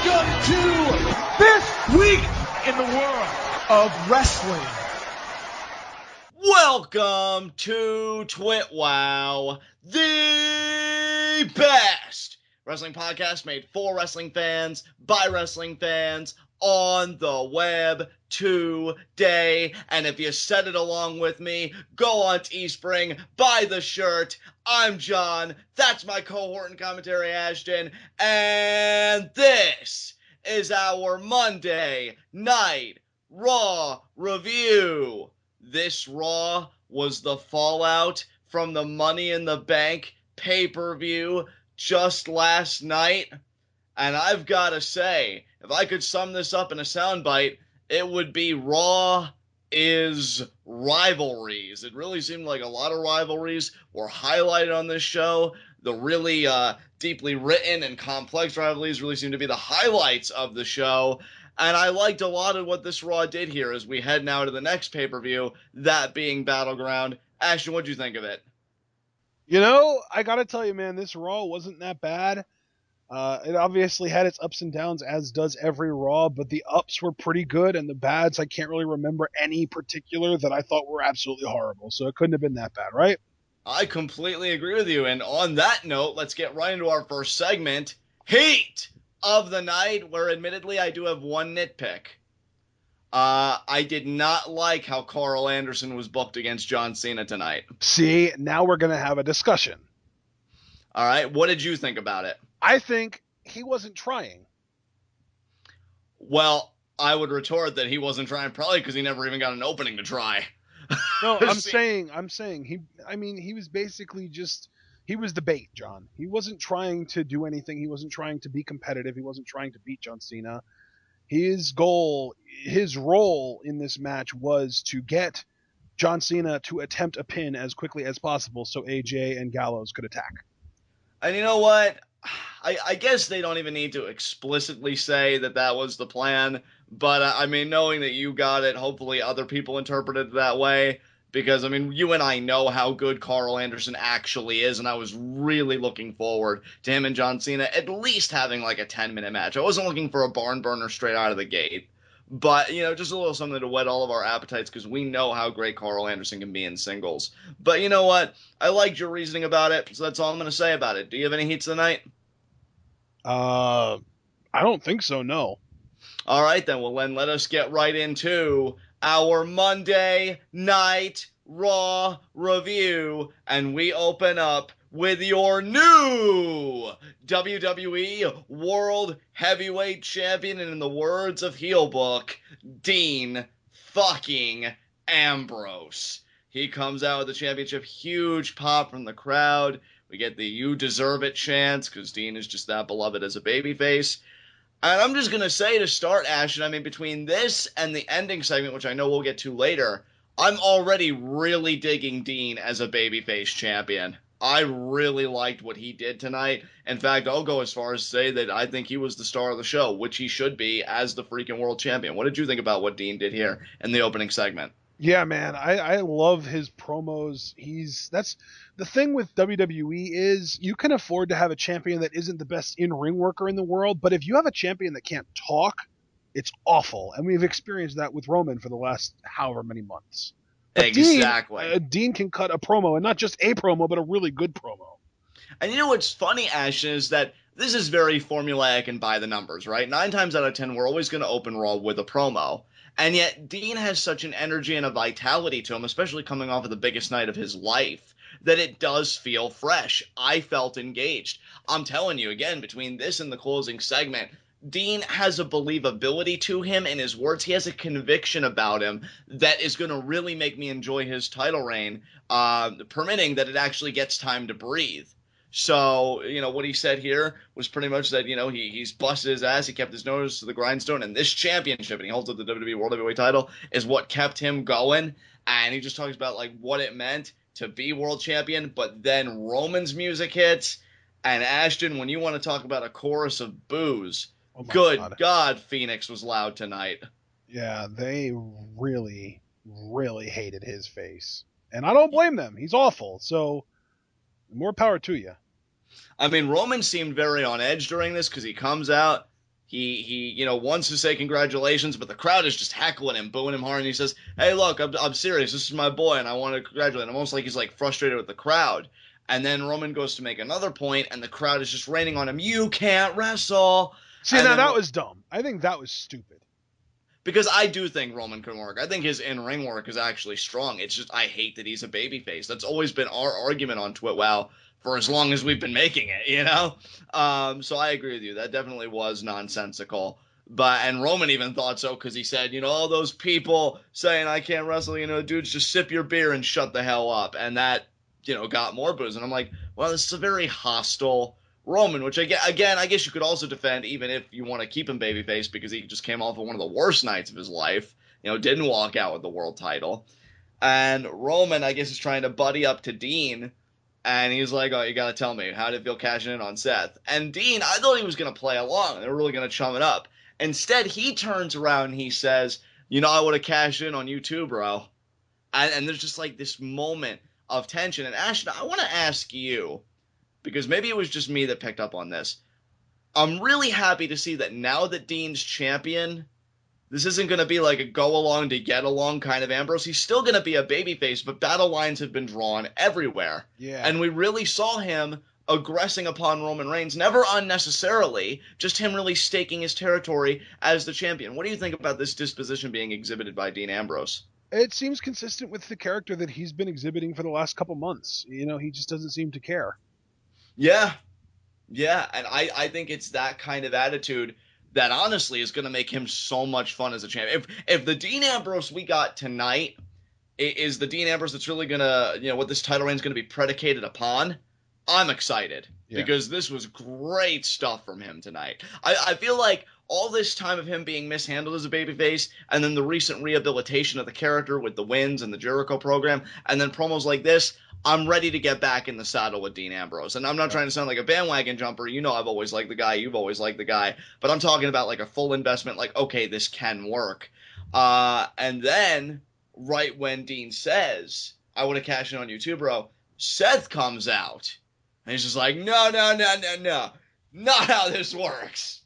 Welcome to this week in the world of wrestling. Welcome to TWitWoW, the best wrestling podcast made for wrestling fans, by wrestling fans, on the web today. And if you said it along with me, go on Teespring, buy the shirt. I'm John, that's my cohort and commentary Ashton, and this is our Monday Night Raw review. This Raw was the fallout from the Money in the Bank pay-per-view just last night. And I've got to say, if I could sum this up in a soundbite, it would be Raw is Rivalries. It really seemed like a lot of rivalries were highlighted on this show. The really deeply written and complex rivalries really seem to be the highlights of the show. And I liked a lot of what this Raw did here as we head now to the next pay-per-view, that being Battleground. Ashton, what'd you think of it? You know, I gotta tell you, man, this Raw wasn't that bad. It obviously had its ups and downs, as does every Raw, but the ups were pretty good, and the bads, I can't really remember any particular that I thought were absolutely horrible, so it couldn't have been that bad, right? I completely agree with you, and on that note, let's get right into our first segment, Heat of the Night, where admittedly I do have one nitpick. I did not like how Carl Anderson was booked against John Cena tonight. See, now we're going to have a discussion. All right, what did you think about it? I think he wasn't trying. Well, I would retort that he wasn't trying probably because he never even got an opening to try. No, I'm saying he was basically just, he was the bait, John. He wasn't trying to do anything. He wasn't trying to be competitive. He wasn't trying to beat John Cena. His goal, his role in this match was to get John Cena to attempt a pin as quickly as possible so AJ and Gallows could attack. And you know what? I guess they don't even need to explicitly say that that was the plan, but I mean, knowing that you got it, hopefully other people interpreted it that way, because I mean, you and I know how good Carl Anderson actually is, and I was really looking forward to him and John Cena at least having like a 10-minute match. I wasn't looking for a barn burner straight out of the gate, but, you know, just a little something to whet all of our appetites, because we know how great Carl Anderson can be in singles. But you know what? I liked your reasoning about it, so that's all I'm going to say about it. Do you have any heats tonight? I don't think so, no. All right, then. Well, then let us get right into our Monday Night Raw review, and we open up with your new WWE World Heavyweight Champion, and in the words of Heelbook, Dean fucking Ambrose. He comes out with the championship, huge pop from the crowd. We get the "You Deserve It" chants, because Dean is just that beloved as a babyface. And I'm just going to say to start, Ashton, I mean, between this and the ending segment, which I know we'll get to later, I'm already really digging Dean as a babyface champion. I really liked what he did tonight. In fact, I'll go as far as to say that I think he was the star of the show, which he should be as the freaking world champion. What did you think about what Dean did here in the opening segment? Yeah, man, I love his promos. That's the thing with WWE is you can afford to have a champion that isn't the best in-ring worker in the world, but if you have a champion that can't talk, it's awful. And we've experienced that with Roman for the last however many months. But exactly. Dean can cut a promo, and not just a promo, but a really good promo. And you know what's funny, Ashton, is that this is very formulaic and by the numbers, right? 9 times out of 10, we're always going to open Raw with a promo. And yet, Dean has such an energy and a vitality to him, especially coming off of the biggest night of his life, that it does feel fresh. I felt engaged. I'm telling you, again, between this and the closing segment, Dean has a believability to him in his words. He has a conviction about him that is going to really make me enjoy his title reign, permitting that it actually gets time to breathe. So, you know, what he said here was pretty much that, you know, he's busted his ass, he kept his nose to the grindstone, and this championship, and he holds up the WWE World Heavyweight title, is what kept him going. And he just talks about, like, what it meant to be world champion, but then Roman's music hits, and Ashton, when you want to talk about a chorus of boos, good God, Phoenix was loud tonight. Yeah, they really, really hated his face. And I don't blame them. He's awful, so more power to you. I mean, Roman seemed very on edge during this because he comes out He wants to say congratulations, but the crowd is just heckling him, booing him hard, and he says, "Hey, look, I'm serious. This is my boy, and I want to congratulate him." Almost like he's like frustrated with the crowd. And then Roman goes to make another point, and the crowd is just raining on him. You can't wrestle. See, now that was dumb. I think that was stupid. Because I do think Roman can work. I think his in-ring work is actually strong. It's just I hate that he's a babyface. That's always been our argument on TWitWoW for as long as we've been making it, So I agree with you. That definitely was nonsensical. And Roman even thought so because he said, all those people saying I can't wrestle, dudes, just sip your beer and shut the hell up. And that, got more boos. And I'm like, well, this is a very hostile Roman, which again, I guess you could also defend even if you want to keep him babyface because he just came off of one of the worst nights of his life, didn't walk out with the world title. And Roman, I guess, is trying to buddy up to Dean, and he's like, oh, you got to tell me, how did it feel cashing in on Seth? And Dean, I thought he was going to play along. They were really going to chum it up. Instead, he turns around and he says, I would have cashed in on you too, bro. And there's just like this moment of tension. And Ashton, I want to ask you, because maybe it was just me that picked up on this. I'm really happy to see that now that Dean's champion, this isn't going to be like a go-along to get-along kind of Ambrose. He's still going to be a babyface, but battle lines have been drawn everywhere. Yeah. And we really saw him aggressing upon Roman Reigns, never unnecessarily, just him really staking his territory as the champion. What do you think about this disposition being exhibited by Dean Ambrose? It seems consistent with the character that he's been exhibiting for the last couple months. He just doesn't seem to care. Yeah, and I think it's that kind of attitude that honestly is going to make him so much fun as a champion. If the Dean Ambrose we got tonight is the Dean Ambrose that's really going to, what this title reign is going to be predicated upon, I'm excited because this was great stuff from him tonight. I feel like all this time of him being mishandled as a babyface and then the recent rehabilitation of the character with the wins and the Jericho program and then promos like this, I'm ready to get back in the saddle with Dean Ambrose. And I'm not trying to sound like a bandwagon jumper. I've always liked the guy. You've always liked the guy. But I'm talking about like a full investment, like, okay, this can work. And then right when Dean says, I would have cashed in on you too, bro, Seth comes out. And he's just like, no. Not how this works.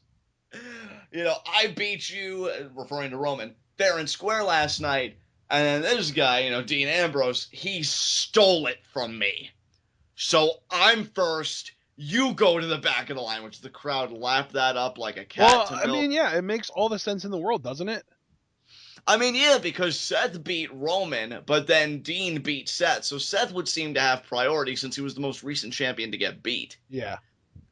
I beat you, referring to Roman, fair and square last night. And then this guy, Dean Ambrose, he stole it from me. So I'm first. You go to the back of the line, which the crowd lapped that up like a cat. Well, it makes all the sense in the world, doesn't it? Because Seth beat Roman, but then Dean beat Seth. So Seth would seem to have priority since he was the most recent champion to get beat. Yeah.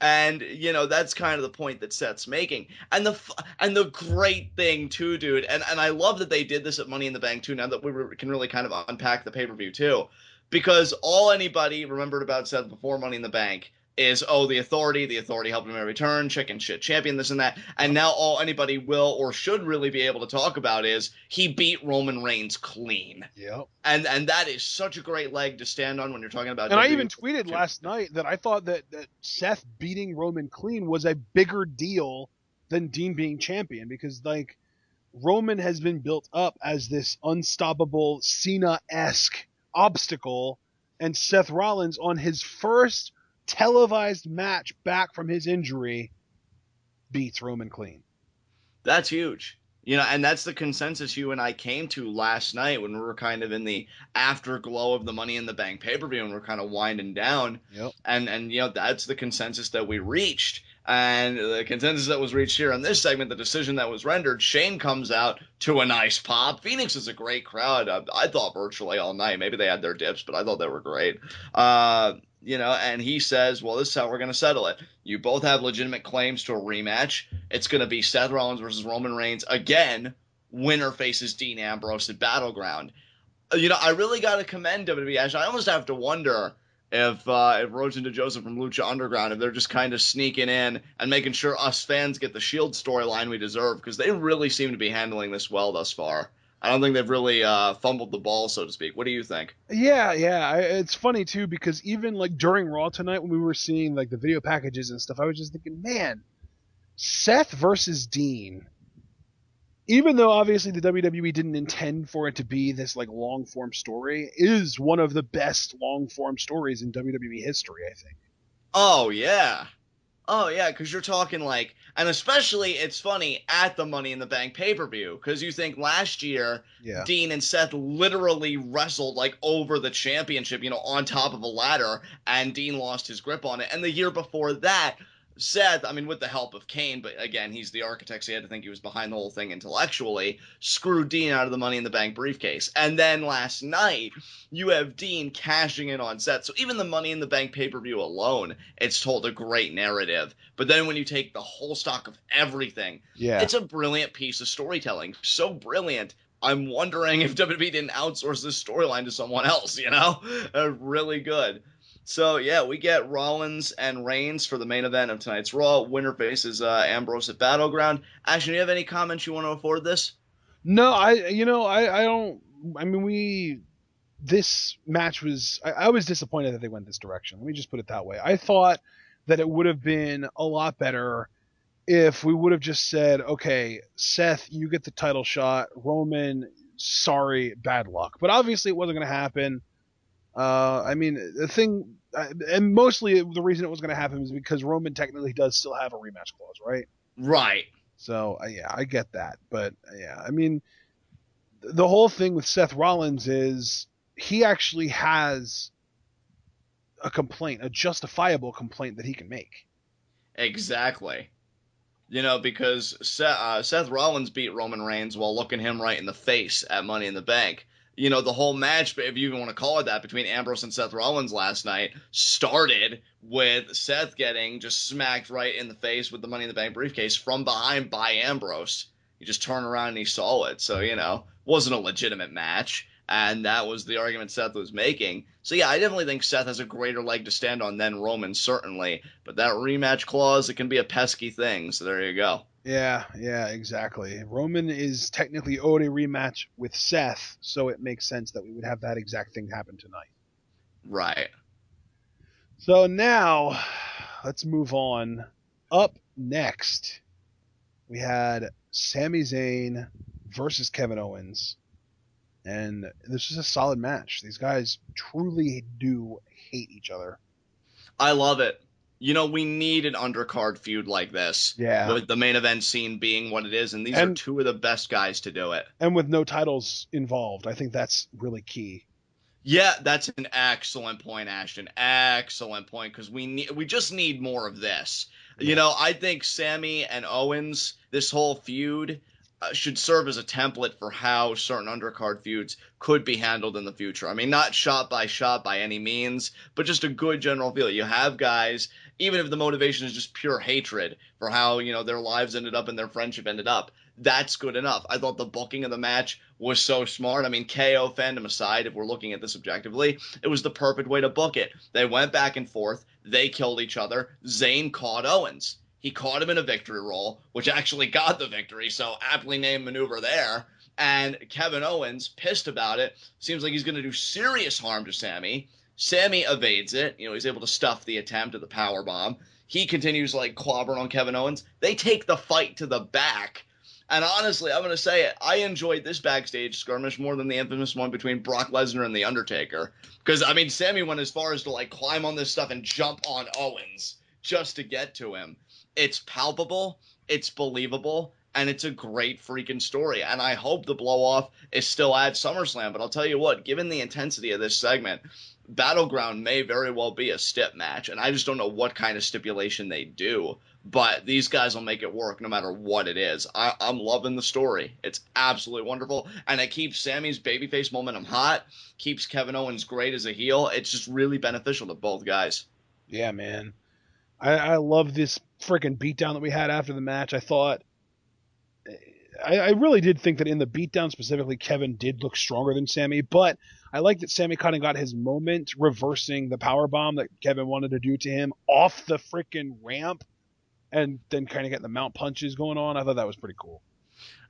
And, that's kind of the point that Seth's making. And the great thing, too, dude, and I love that they did this at Money in the Bank, too, now that we can really kind of unpack the pay-per-view, too. Because all anybody remembered about Seth before Money in the Bank is, the authority helped him every turn, chicken shit champion, this and that. And now all anybody will or should really be able to talk about is he beat Roman Reigns clean. Yep. And that is such a great leg to stand on when you're talking about. And I even tweeted last night that I thought that Seth beating Roman clean was a bigger deal than Dean being champion because, like, Roman has been built up as this unstoppable Cena-esque obstacle, and Seth Rollins on his first televised match back from his injury beats Roman clean. That's huge. And that's the consensus you and I came to last night when we were kind of in the afterglow of the Money in the Bank pay-per-view and we're kind of winding down. Yep. And that's the consensus that we reached. And the consensus that was reached here in this segment, the decision that was rendered, Shane comes out to a nice pop. Phoenix is a great crowd. I thought virtually all night. Maybe they had their dips, but I thought they were great. And he says, well, this is how we're going to settle it. You both have legitimate claims to a rematch. It's going to be Seth Rollins versus Roman Reigns. Again, winner faces Dean Ambrose at Battleground. I really got to commend WWE. Actually, I almost have to wonder if Rosen to Joseph from Lucha Underground, if they're just kind of sneaking in and making sure us fans get the Shield storyline we deserve, because they really seem to be handling this well thus far. I don't think they've really fumbled the ball, so to speak. What do you think? Yeah. It's funny, too, because even, like, during Raw tonight when we were seeing, like, the video packages and stuff, I was just thinking, man, Seth versus Dean, even though obviously the WWE didn't intend for it to be this, like, long-form story, is one of the best long-form stories in WWE history, I think. Oh, yeah. Oh, yeah, because you're talking like, and especially it's funny at the Money in the Bank pay-per-view, because you think last year, Yeah. Dean and Seth literally wrestled like over the championship, on top of a ladder, and Dean lost his grip on it. And the year before that, Seth, I mean, with the help of Kane, but again, he's the architect, so he had to think he was behind the whole thing intellectually, screwed Dean out of the Money in the Bank briefcase. And then last night, you have Dean cashing in on Seth. So even the Money in the Bank pay-per-view alone, it's told a great narrative. But then when you take the whole stock of everything, Yeah. it's a brilliant piece of storytelling. So brilliant. I'm wondering if WWE didn't outsource this storyline to someone else, really good. So, yeah, we get Rollins and Reigns for the main event of tonight's Raw. Winner faces Ambrose at Battleground. Ashton, do you have any comments you want to afford this? No, I don't. I mean, this match was. I was disappointed that they went this direction. Let me just put it that way. I thought that it would have been a lot better if we would have just said, okay, Seth, you get the title shot. Roman, sorry, bad luck. But obviously, it wasn't going to happen. I mean, the thing, and mostly the reason it was going to happen is because Roman technically does still have a rematch clause, right? Right. So, yeah, I get that. But, yeah, I mean, the whole thing with Seth Rollins is he actually has a complaint, a justifiable complaint that he can make. Exactly. Because Seth Rollins beat Roman Reigns while looking him right in the face at Money in the Bank. The whole match, if you even want to call it that, between Ambrose and Seth Rollins last night started with Seth getting just smacked right in the face with the Money in the Bank briefcase from behind by Ambrose. He just turned around and he saw it. So, wasn't a legitimate match. And that was the argument Seth was making. So, yeah, I definitely think Seth has a greater leg to stand on than Roman, certainly. But that rematch clause, it can be a pesky thing. So there you go. Yeah, exactly. Roman is technically owed a rematch with Seth, so it makes sense that we would have that exact thing happen tonight. Right. So now, let's move on. Up next, we had Sami Zayn versus Kevin Owens. And this was a solid match. These guys truly do hate each other. I love it. We need an undercard feud like this. Yeah. With the main event scene being what it is, and these are two of the best guys to do it. And with no titles involved, I think that's really key. Yeah, that's an excellent point, Ashton. Excellent point, because we just need more of this. Yeah. I think Sami and Owens, this whole feud, should serve as a template for how certain undercard feuds could be handled in the future. I mean, not shot by any means, but just a good general feel. You have guys, even if the motivation is just pure hatred for how, their lives ended up and their friendship ended up, that's good enough. I thought the booking of the match was so smart. I mean, KO fandom aside, if we're looking at this objectively, it was the perfect way to book it. They went back and forth. They killed each other. Zayn caught Owens. He caught him in a victory roll, which actually got the victory, so aptly named maneuver there. And Kevin Owens, pissed about it, seems like he's going to do serious harm to Sami. Sami evades it. He's able to stuff the attempt at the powerbomb. He continues, clobbering on Kevin Owens. They take the fight to the back. And honestly, I'm going to say it, I enjoyed this backstage skirmish more than the infamous one between Brock Lesnar and The Undertaker. Because, I mean, Sami went as far as to, climb on this stuff and jump on Owens just to get to him. It's palpable, it's believable, and it's a great freaking story. And I hope the blow-off is still at SummerSlam. But I'll tell you what, given the intensity of this segment, Battleground may very well be a stip match. And I just don't know what kind of stipulation they do. But these guys will make it work no matter what it is. I'm loving the story. It's absolutely wonderful. And it keeps Sami's babyface momentum hot, keeps Kevin Owens great as a heel. It's just really beneficial to both guys. Yeah, man. I love this freaking beatdown that we had after the match. I really did think that in the beatdown specifically, Kevin did look stronger than Sami, but I like that Sami kind of got his moment reversing the powerbomb that Kevin wanted to do to him off the freaking ramp and then kind of getting the mount punches going on. I thought that was pretty cool.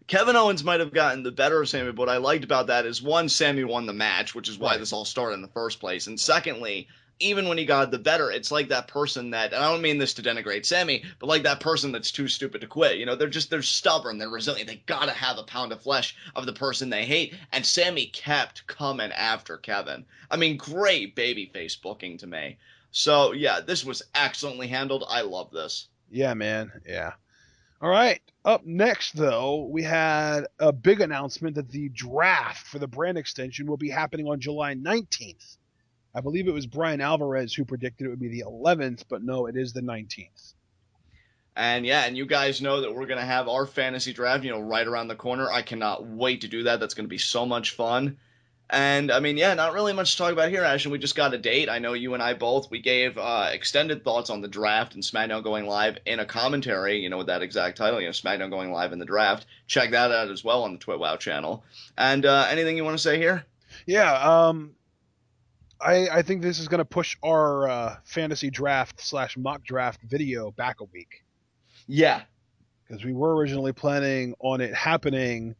Kevin Owens might have gotten the better of Sami, but what I liked about that is, one, Sami won the match, which is why this all started in the first place. And secondly, even when he got the better, it's like that person that, and I don't mean this to denigrate Sami, but like that person that's too stupid to quit. They're stubborn, they're resilient, they gotta have a pound of flesh of the person they hate, and Sami kept coming after Kevin. I mean, great babyface booking to me. So, yeah, this was excellently handled. I love this. Yeah, man. Yeah. All right. Up next, though, we had a big announcement that the draft for the brand extension will be happening on July 19th. I believe it was Brian Alvarez who predicted it would be the 11th, but no, it is the 19th. And yeah, and you guys know that we're going to have our fantasy draft, right around the corner. I cannot wait to do that. That's going to be so much fun. And I mean, yeah, not really much to talk about here, Ashton. We just got a date. I know you and I both. We gave extended thoughts on the draft and SmackDown going live in a commentary, with that exact title, SmackDown going live in the draft. Check that out as well on the TWitWoW channel. And anything you want to say here? Yeah, I think this is going to push our fantasy draft / mock draft video back a week. Yeah. Because we were originally planning on it happening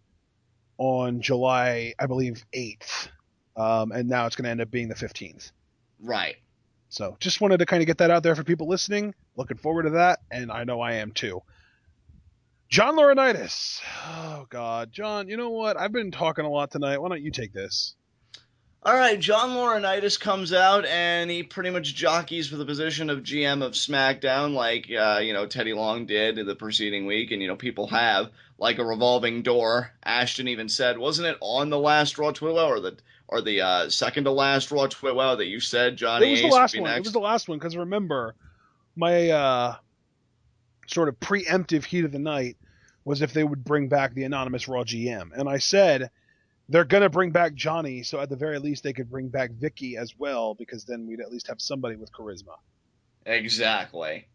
on July, I believe, 8th. And now it's going to end up being the 15th. Right. So just wanted to kind of get that out there for people listening. Looking forward to that, and I know I am too. John Laurinaitis. Oh, God. John, you know what? I've been talking a lot tonight. Why don't you take this? All right, John Laurinaitis comes out, and he pretty much jockeys for the position of GM of SmackDown like, Teddy Long did the preceding week, and, people have, like a revolving door. Ashton even said, wasn't it on the last Raw TWitWoW or the second to last Raw TWitWoW that you said Johnny Ace would be next? It was the last one, because remember, my sort of preemptive heat of the night was if they would bring back the anonymous Raw GM. And I said, they're going to bring back Johnny, so at the very least they could bring back Vicky as well, because then we'd at least have somebody with charisma. Exactly.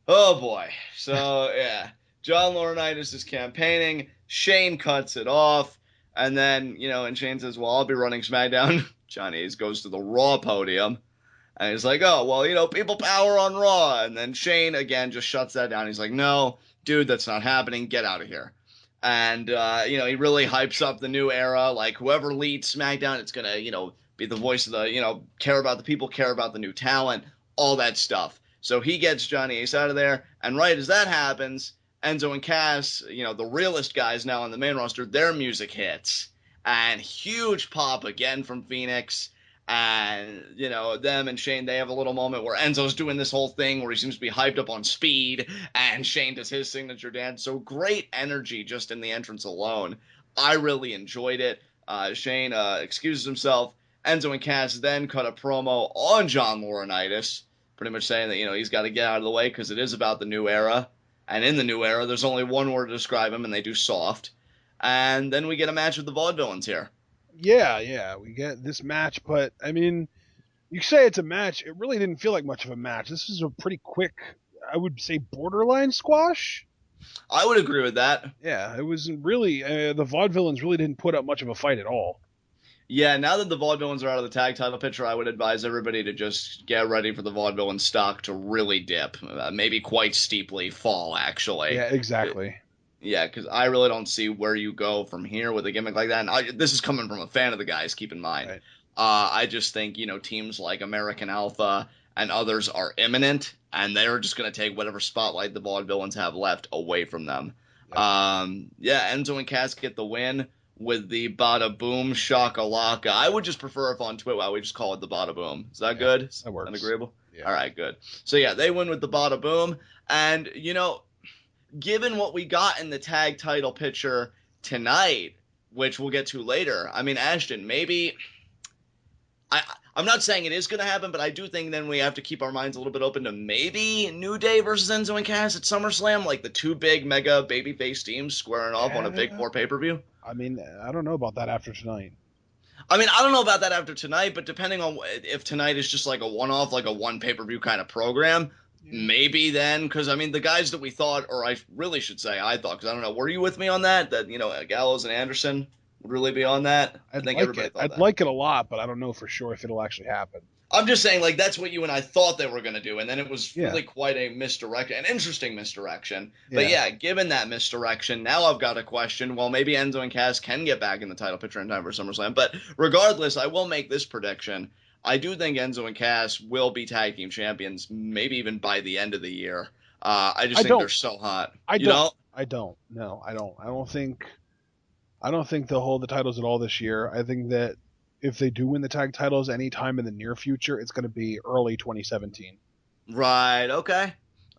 Oh, boy. So, yeah. John Laurinaitis is campaigning. Shane cuts it off. And then, and Shane says, well, I'll be running SmackDown. Johnny Ace goes to the Raw podium. And he's like, oh, well, people power on Raw. And then Shane, again, just shuts that down. He's like, no, dude, that's not happening. Get out of here. And, he really hypes up the new era. Like, whoever leads SmackDown, it's going to, be the voice of the, care about the people, care about the new talent, all that stuff. So he gets Johnny Ace out of there. And right as that happens, Enzo and Cass, the realest guys now on the main roster, their music hits. And huge pop again from Phoenix. And, them and Shane, they have a little moment where Enzo's doing this whole thing where he seems to be hyped up on speed, and Shane does his signature dance. So great energy just in the entrance alone. I really enjoyed it. Shane excuses himself. Enzo and Cass then cut a promo on John Laurinaitis, pretty much saying that, he's got to get out of the way because it is about the new era. And in the new era, there's only one word to describe him, and they do soft. And then we get a match with the Vaudevillains here. Yeah, we get this match, but, I mean, you say it's a match, it really didn't feel like much of a match. This is a pretty quick, I would say, borderline squash. I would agree with that. Yeah, it wasn't really, the Vaudevillains really didn't put up much of a fight at all. Yeah, now that the Vaudevillains are out of the tag title picture, I would advise everybody to just get ready for the Vaudevillain stock to really dip. Maybe quite steeply fall, actually. Yeah, exactly. Yeah, because I really don't see where you go from here with a gimmick like that. And this is coming from a fan of the guys, keep in mind. Right. I just think, teams like American Alpha and others are imminent, and they're just going to take whatever spotlight the Vaudevillains have left away from them. Yeah, Enzo and Cass get the win with the Bada Boom Shakalaka. I would just prefer if on TWitWoW we just call it the Bada Boom. Is that good? That works. Agreeable? Yeah. All right, good. So, yeah, they win with the Bada Boom. And, given what we got in the tag title picture tonight, which we'll get to later, I mean, Ashton, maybe... I'm not saying it is going to happen, but I do think then we have to keep our minds a little bit open to maybe New Day versus Enzo and Cass at SummerSlam, like the two big mega babyface teams squaring off on a Big Four pay-per-view. I mean, I don't know about that after tonight. I mean, I don't know about that after tonight, but depending on if tonight is just like a one-off, like a one pay-per-view kind of program, maybe then, because, I mean, the guys that we thought, or I really should say I thought, because I don't know, were you with me on that? That, Gallows and Anderson would really be on that? I think everybody thought that. I'd like it a lot, but I don't know for sure if it'll actually happen. I'm just saying, like, that's what you and I thought they were going to do, and then it was really quite a misdirection, an interesting misdirection. But yeah, given that misdirection, now I've got a question. Well, maybe Enzo and Cass can get back in the title picture in time for SummerSlam. But regardless, I will make this prediction. I do think Enzo and Cass will be tag team champions, maybe even by the end of the year. I just think they're so hot. I don't. No, I don't. I don't think they'll hold the titles at all this year. I think that if they do win the tag titles anytime in the near future, it's going to be early 2017. Right. Okay.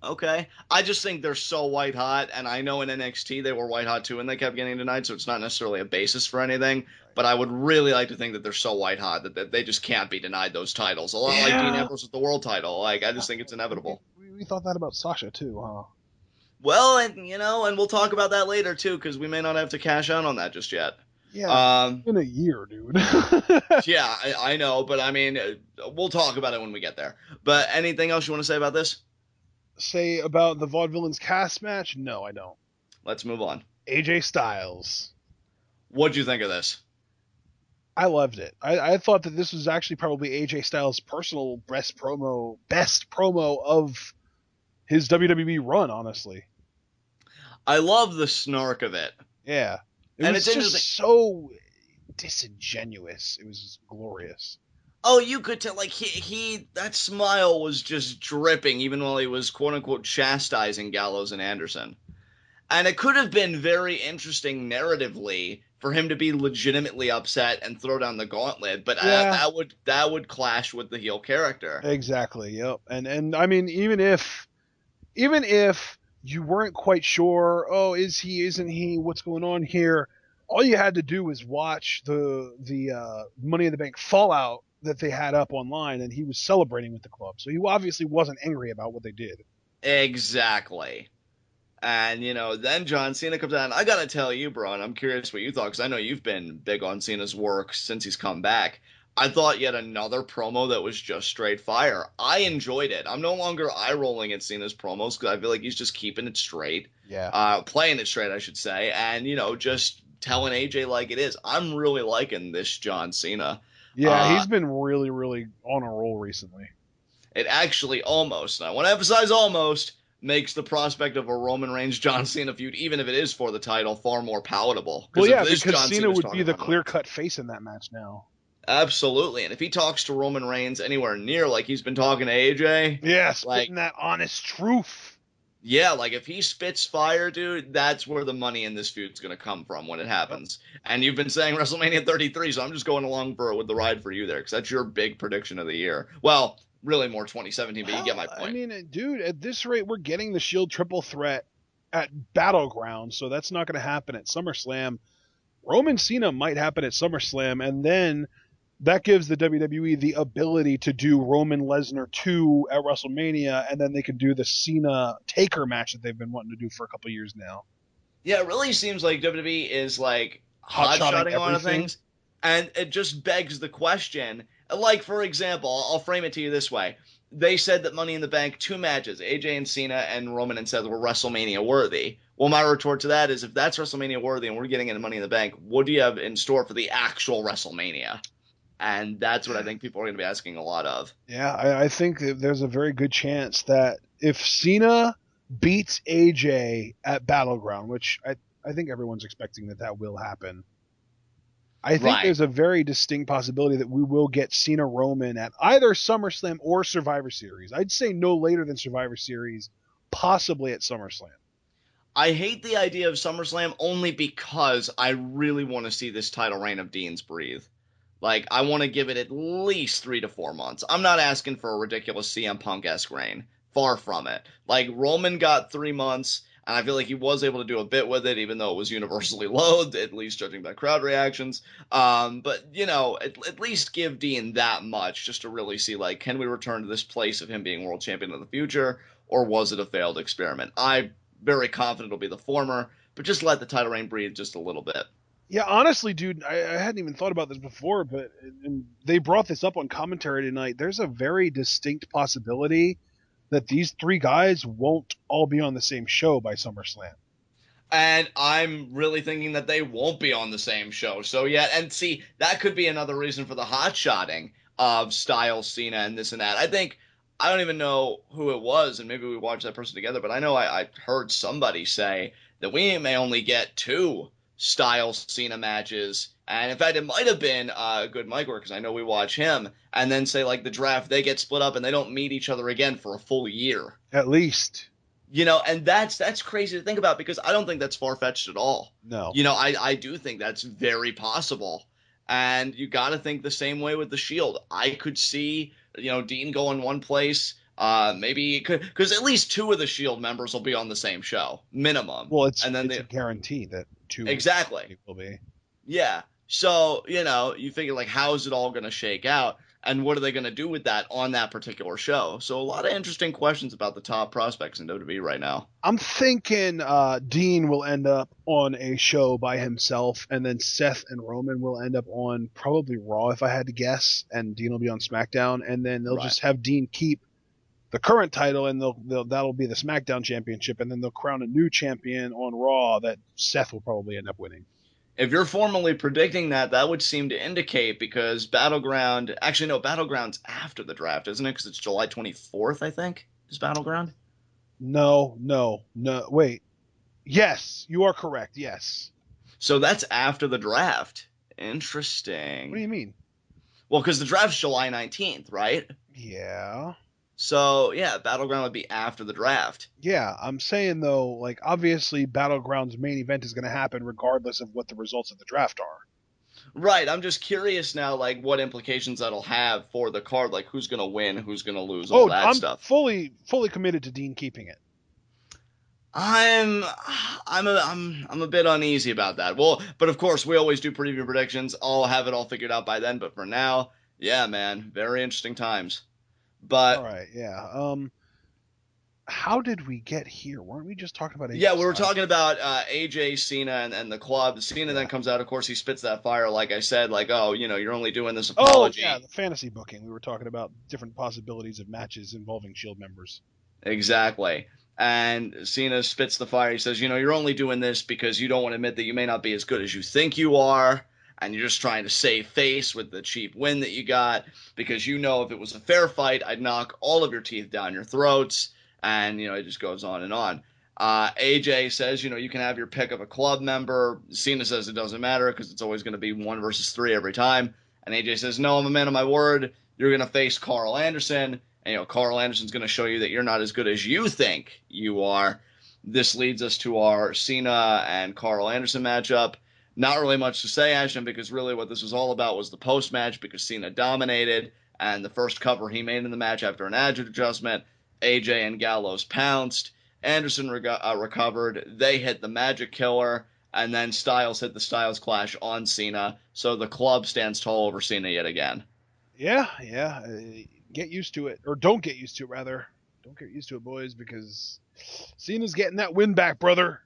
Okay. I just think they're so white hot, and I know in NXT they were white hot too, and they kept getting denied, so it's not necessarily a basis for anything. But I would really like to think that they're so white hot that they just can't be denied those titles. A lot like Dean Ambrose with the world title. Like, I just think it's inevitable. We thought that about Sasha too, huh? Well, and we'll talk about that later too, because we may not have to cash out on that just yet. Yeah, in a year, dude. Yeah, I know, but I mean, we'll talk about it when we get there. But anything else you want to say about this? Say about the Vaudevillains cast match? No, I don't. Let's move on. AJ Styles. What'd you think of this? I loved it. I thought that this was actually probably AJ Styles' personal best promo of his WWE run, honestly. I love the snark of it. Yeah. It was just so disingenuous. It was glorious. Oh, you could tell, like, he that smile was just dripping even while he was quote-unquote chastising Gallows and Anderson. And it could have been very interesting narratively for him to be legitimately upset and throw down the gauntlet, but that would clash with the heel character. Exactly, yep. And I mean, even if you weren't quite sure, oh, is he, isn't he, what's going on here, all you had to do was watch the Money in the Bank fallout that they had up online, and he was celebrating with the club. So he obviously wasn't angry about what they did. Exactly. And, then John Cena comes out, and I gotta tell you, bro, and I'm curious what you thought, because I know you've been big on Cena's work since he's come back. I thought yet another promo that was just straight fire. I enjoyed it. I'm no longer eye-rolling at Cena's promos, because I feel like he's just keeping it straight. Yeah. Playing it straight, I should say, and, just telling AJ like it is. I'm really liking this John Cena. Yeah, he's been really, really on a roll recently. It actually almost, and I want to emphasize almost, makes the prospect of a Roman Reigns John Cena feud, even if it is for the title, far more palatable. Well, yeah, because Cena would be the clear-cut face in that match now. Absolutely, and if he talks to Roman Reigns anywhere near like he's been talking to AJ... Yeah, spitting that honest truth. Yeah, like if he spits fire, dude, that's where the money in this feud's going to come from when it happens. And you've been saying WrestleMania 33, so I'm just going along with the ride for you there, because that's your big prediction of the year. Well, really more 2017, but you get my point. I mean, dude, at this rate, we're getting the Shield triple threat at Battleground, so that's not going to happen at SummerSlam. Roman Cena might happen at SummerSlam, and then that gives the WWE the ability to do Roman Lesnar 2 at WrestleMania, and then they can do the Cena Taker match that they've been wanting to do for a couple years now. Yeah, it really seems like WWE is like hot-shotting a lot of things, and it just begs the question. Like, for example, I'll frame it to you this way. They said that Money in the Bank 2 matches, AJ and Cena and Roman and Seth, were WrestleMania worthy. Well, my retort to that is, if that's WrestleMania worthy and we're getting into Money in the Bank, what do you have in store for the actual WrestleMania? And that's what I think people are going to be asking a lot of. Yeah, I think there's a very good chance that if Cena beats AJ at Battleground, which I think everyone's expecting that will happen, I think there's a very distinct possibility that we will get Cena Roman at either SummerSlam or Survivor Series. I'd say no later than Survivor Series, possibly at SummerSlam. I hate the idea of SummerSlam only because I really want to see this title reign of Dean's breathe. Like, I want to give it at least 3 to 4 months. I'm not asking for a ridiculous CM Punk-esque reign. Far from it. Like, Roman got 3 months, and I feel like he was able to do a bit with it, even though it was universally loathed, at least judging by crowd reactions. But, at least give Dean that much, just to really see, like, can we return to this place of him being world champion in the future, or was it a failed experiment? I'm very confident it'll be the former, but just let the title reign breathe just a little bit. Yeah, honestly, dude, I hadn't even thought about this before, but and they brought this up on commentary tonight. There's a very distinct possibility that these 3 guys won't all be on the same show by SummerSlam. And I'm really thinking that they won't be on the same show. So, yeah, and see, that could be another reason for the hot-shotting of Styles, Cena, and this and that. I don't even know who it was, and maybe we watched that person together, but I know I heard somebody say that we may only get 2 Styles Cena matches, and in fact it might have been a good mic work, because I know we watch him, and then say like the draft, they get split up and they don't meet each other again for a full year at least, and that's crazy to think about, because I don't think that's far-fetched at all. No, I do think that's very possible, And you got to think the same way with the Shield. I could see, Dean going one place. Maybe because at least 2 of the Shield members will be on the same show, minimum. Well, it's a guarantee that 2 exactly will be. Yeah. So, you figure, like, how is it all going to shake out? And what are they going to do with that on that particular show? So a lot of interesting questions about the top prospects in WWE right now. I'm thinking Dean will end up on a show by himself, and then Seth and Roman will end up on probably Raw, if I had to guess, and Dean will be on SmackDown, and then they'll just have Dean keep the current title, and that'll be the SmackDown Championship, and then they'll crown a new champion on Raw that Seth will probably end up winning. If you're formally predicting that, that would seem to indicate, because Battleground – actually, no, Battleground's after the draft, isn't it? Because it's July 24th, I think, is Battleground. No, wait. Yes, you are correct, yes. So that's after the draft. Interesting. What do you mean? Well, because the draft's July 19th, right? Yeah. So, yeah, Battleground would be after the draft. Yeah, I'm saying, though, like, obviously Battleground's main event is going to happen regardless of what the results of the draft are. Right, I'm just curious now, like, what implications that'll have for the card, like, who's going to win, who's going to lose, all that stuff. I'm fully committed to Dean keeping it. I'm a bit uneasy about that. Well, but of course, we always do preview predictions. I'll have it all figured out by then, but for now, yeah, man, very interesting times. But all right, yeah. How did we get here? Weren't we just talking about AJ? Yeah, we were talking about AJ, Cena, and the club. Cena then comes out. Of course, he spits that fire, like I said, like, oh, you're only doing this apology. Oh, yeah, the fantasy booking. We were talking about different possibilities of matches involving Shield members. Exactly. And Cena spits the fire. He says, you're only doing this because you don't want to admit that you may not be as good as you think you are. And you're just trying to save face with the cheap win that you got, because if it was a fair fight, I'd knock all of your teeth down your throats. And, it just goes on and on. AJ says, you can have your pick of a club member. Cena says it doesn't matter because it's always going to be 1 versus 3 every time. And AJ says, no, I'm a man of my word. You're going to face Carl Anderson. And, Carl Anderson's going to show you that you're not as good as you think you are. This leads us to our Cena and Carl Anderson matchup. Not really much to say, Ashton, because really what this was all about was the post-match, because Cena dominated, and the first cover he made in the match after an attitude adjustment, AJ and Gallows pounced. Anderson recovered. They hit the Magic Killer, and then Styles hit the Styles Clash on Cena, so the club stands tall over Cena yet again. Yeah. Get used to it, or don't get used to it, rather. Don't get used to it, boys, because Cena's getting that win back, brother.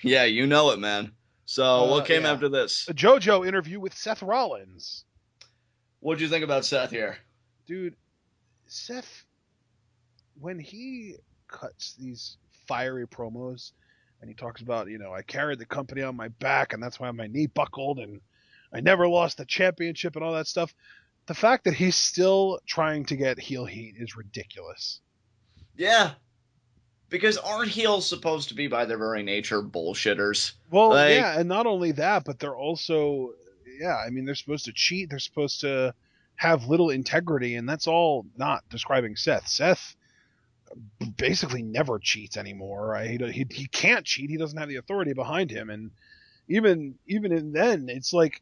Yeah, you know it, man. So what came after this? A JoJo interview with Seth Rollins. What'd you think about Seth here? Dude, Seth, when he cuts these fiery promos and he talks about, I carried the company on my back and that's why my knee buckled and I never lost the championship and all that stuff, the fact that he's still trying to get heel heat is ridiculous. Yeah. Because aren't heels supposed to be, by their very nature, bullshitters? Well, yeah, and not only that, but they're also, they're supposed to cheat. They're supposed to have little integrity, and that's all not describing Seth. Seth basically never cheats anymore. Right? He can't cheat. He doesn't have the authority behind him, and even then, it's like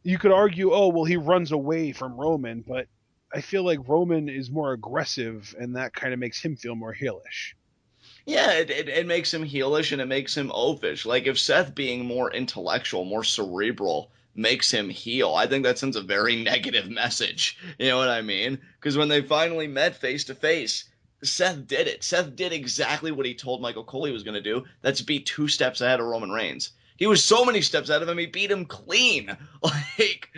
you could argue, oh, well, he runs away from Roman, but I feel like Roman is more aggressive, and that kind of makes him feel more heelish. Yeah, it makes him heelish and it makes him oafish. Like, if Seth being more intellectual, more cerebral, makes him heel, I think that sends a very negative message. You know what I mean? Because when they finally met face to face, Seth did it. Seth did exactly what he told Michael Cole he was going to do. That's be 2 steps ahead of Roman Reigns. He was so many steps ahead of him, he beat him clean. Like,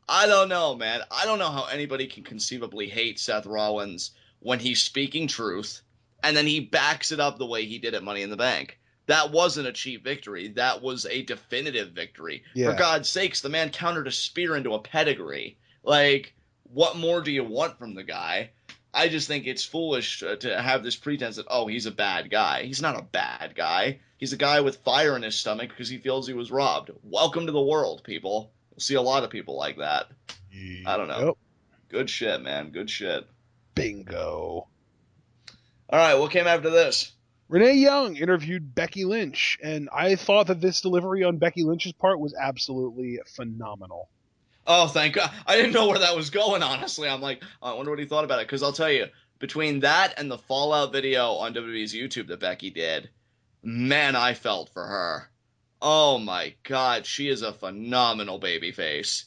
I don't know, man. I don't know how anybody can conceivably hate Seth Rollins when he's speaking truth, and then he backs it up the way he did at Money in the Bank. That wasn't a cheap victory. That was a definitive victory. Yeah. For God's sakes, the man countered a spear into a pedigree. Like, what more do you want from the guy? I just think it's foolish to have this pretense that, oh, he's a bad guy. He's not a bad guy. He's a guy with fire in his stomach because he feels he was robbed. Welcome to the world, people. You'll see a lot of people like that. Yep. I don't know. Good shit, man. Good shit. Bingo. All right, what came after this? Renee Young interviewed Becky Lynch, and I thought that this delivery on Becky Lynch's part was absolutely phenomenal. Oh, thank God. I didn't know where that was going, honestly. I'm like, I wonder what he thought about it. Because I'll tell you, between that and the Fallout video on WWE's YouTube that Becky did, man, I felt for her. Oh my God, she is a phenomenal babyface.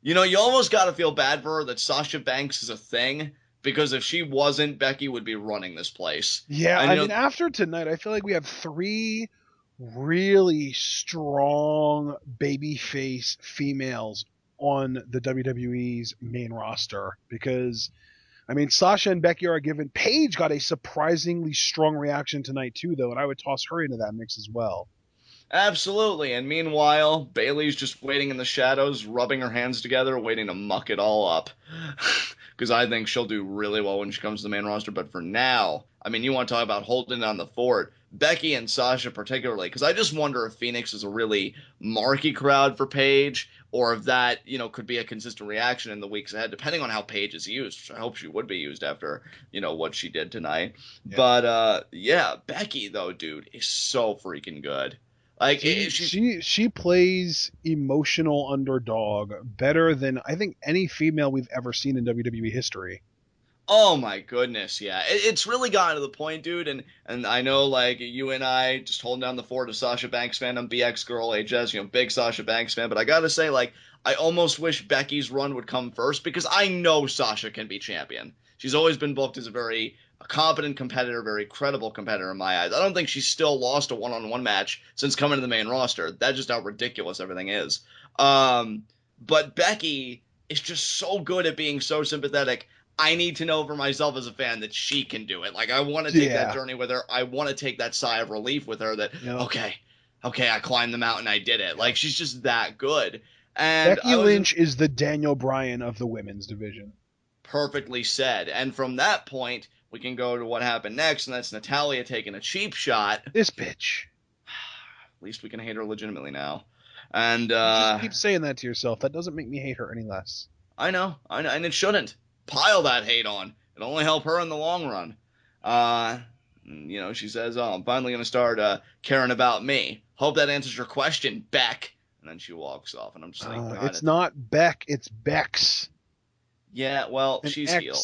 You know, you almost got to feel bad for her that Sasha Banks is a thing, because if she wasn't, Becky would be running this place. Yeah, And, I mean, after tonight, I feel like we have 3 really strong babyface females on the WWE's main roster because, I mean, Sasha and Becky are given. Paige got a surprisingly strong reaction tonight too, though, and I would toss her into that mix as well. Absolutely. And meanwhile, Bayley's just waiting in the shadows, rubbing her hands together, waiting to muck it all up. Because I think she'll do really well when she comes to the main roster. But for now, I mean, you want to talk about holding on the fort. Becky and Sasha particularly, because I just wonder if Phoenix is a really marquee crowd for Paige, or if that, you know, could be a consistent reaction in the weeks ahead, depending on how Paige is used. I hope she would be used after, you know, what she did tonight. Yeah. But, yeah, Becky, though, dude, is so freaking good. Like she plays emotional underdog better than I think any female we've ever seen in WWE history. Oh my goodness, yeah. It's really gotten to the point, dude, and I know, like, you and I just holding down the fort of Sasha Banks fandom, BX Girl, HS, you know, big Sasha Banks fan, but I gotta say, like, I almost wish Becky's run would come first, because I know Sasha can be champion. She's always been booked as a very competent competitor, very credible competitor in my eyes. I don't think she's still lost a one-on-one match since coming to the main roster. That's just how ridiculous everything is. But Becky is just so good at being so sympathetic. I need to know for myself as a fan that she can do it. Like, I want to take that journey with her. I want to take that sigh of relief with her that, okay, I climbed the mountain, I did it. Like, she's just that good. And Becky Lynch is the Daniel Bryan of the women's division. Perfectly said. And from that point, we can go to what happened next, and that's Natalya taking a cheap shot. This bitch. At least we can hate her legitimately now. And you just keep saying that to yourself. That doesn't make me hate her any less. I know, and it shouldn't. Pile that hate on. It'll only help her in the long run. You know, she says, I'm finally going to start caring about me. Hope that answers your question, Beck. And then she walks off, and I'm just like, God. It's not Beck, it's Bex. Yeah, well, she's X. healed.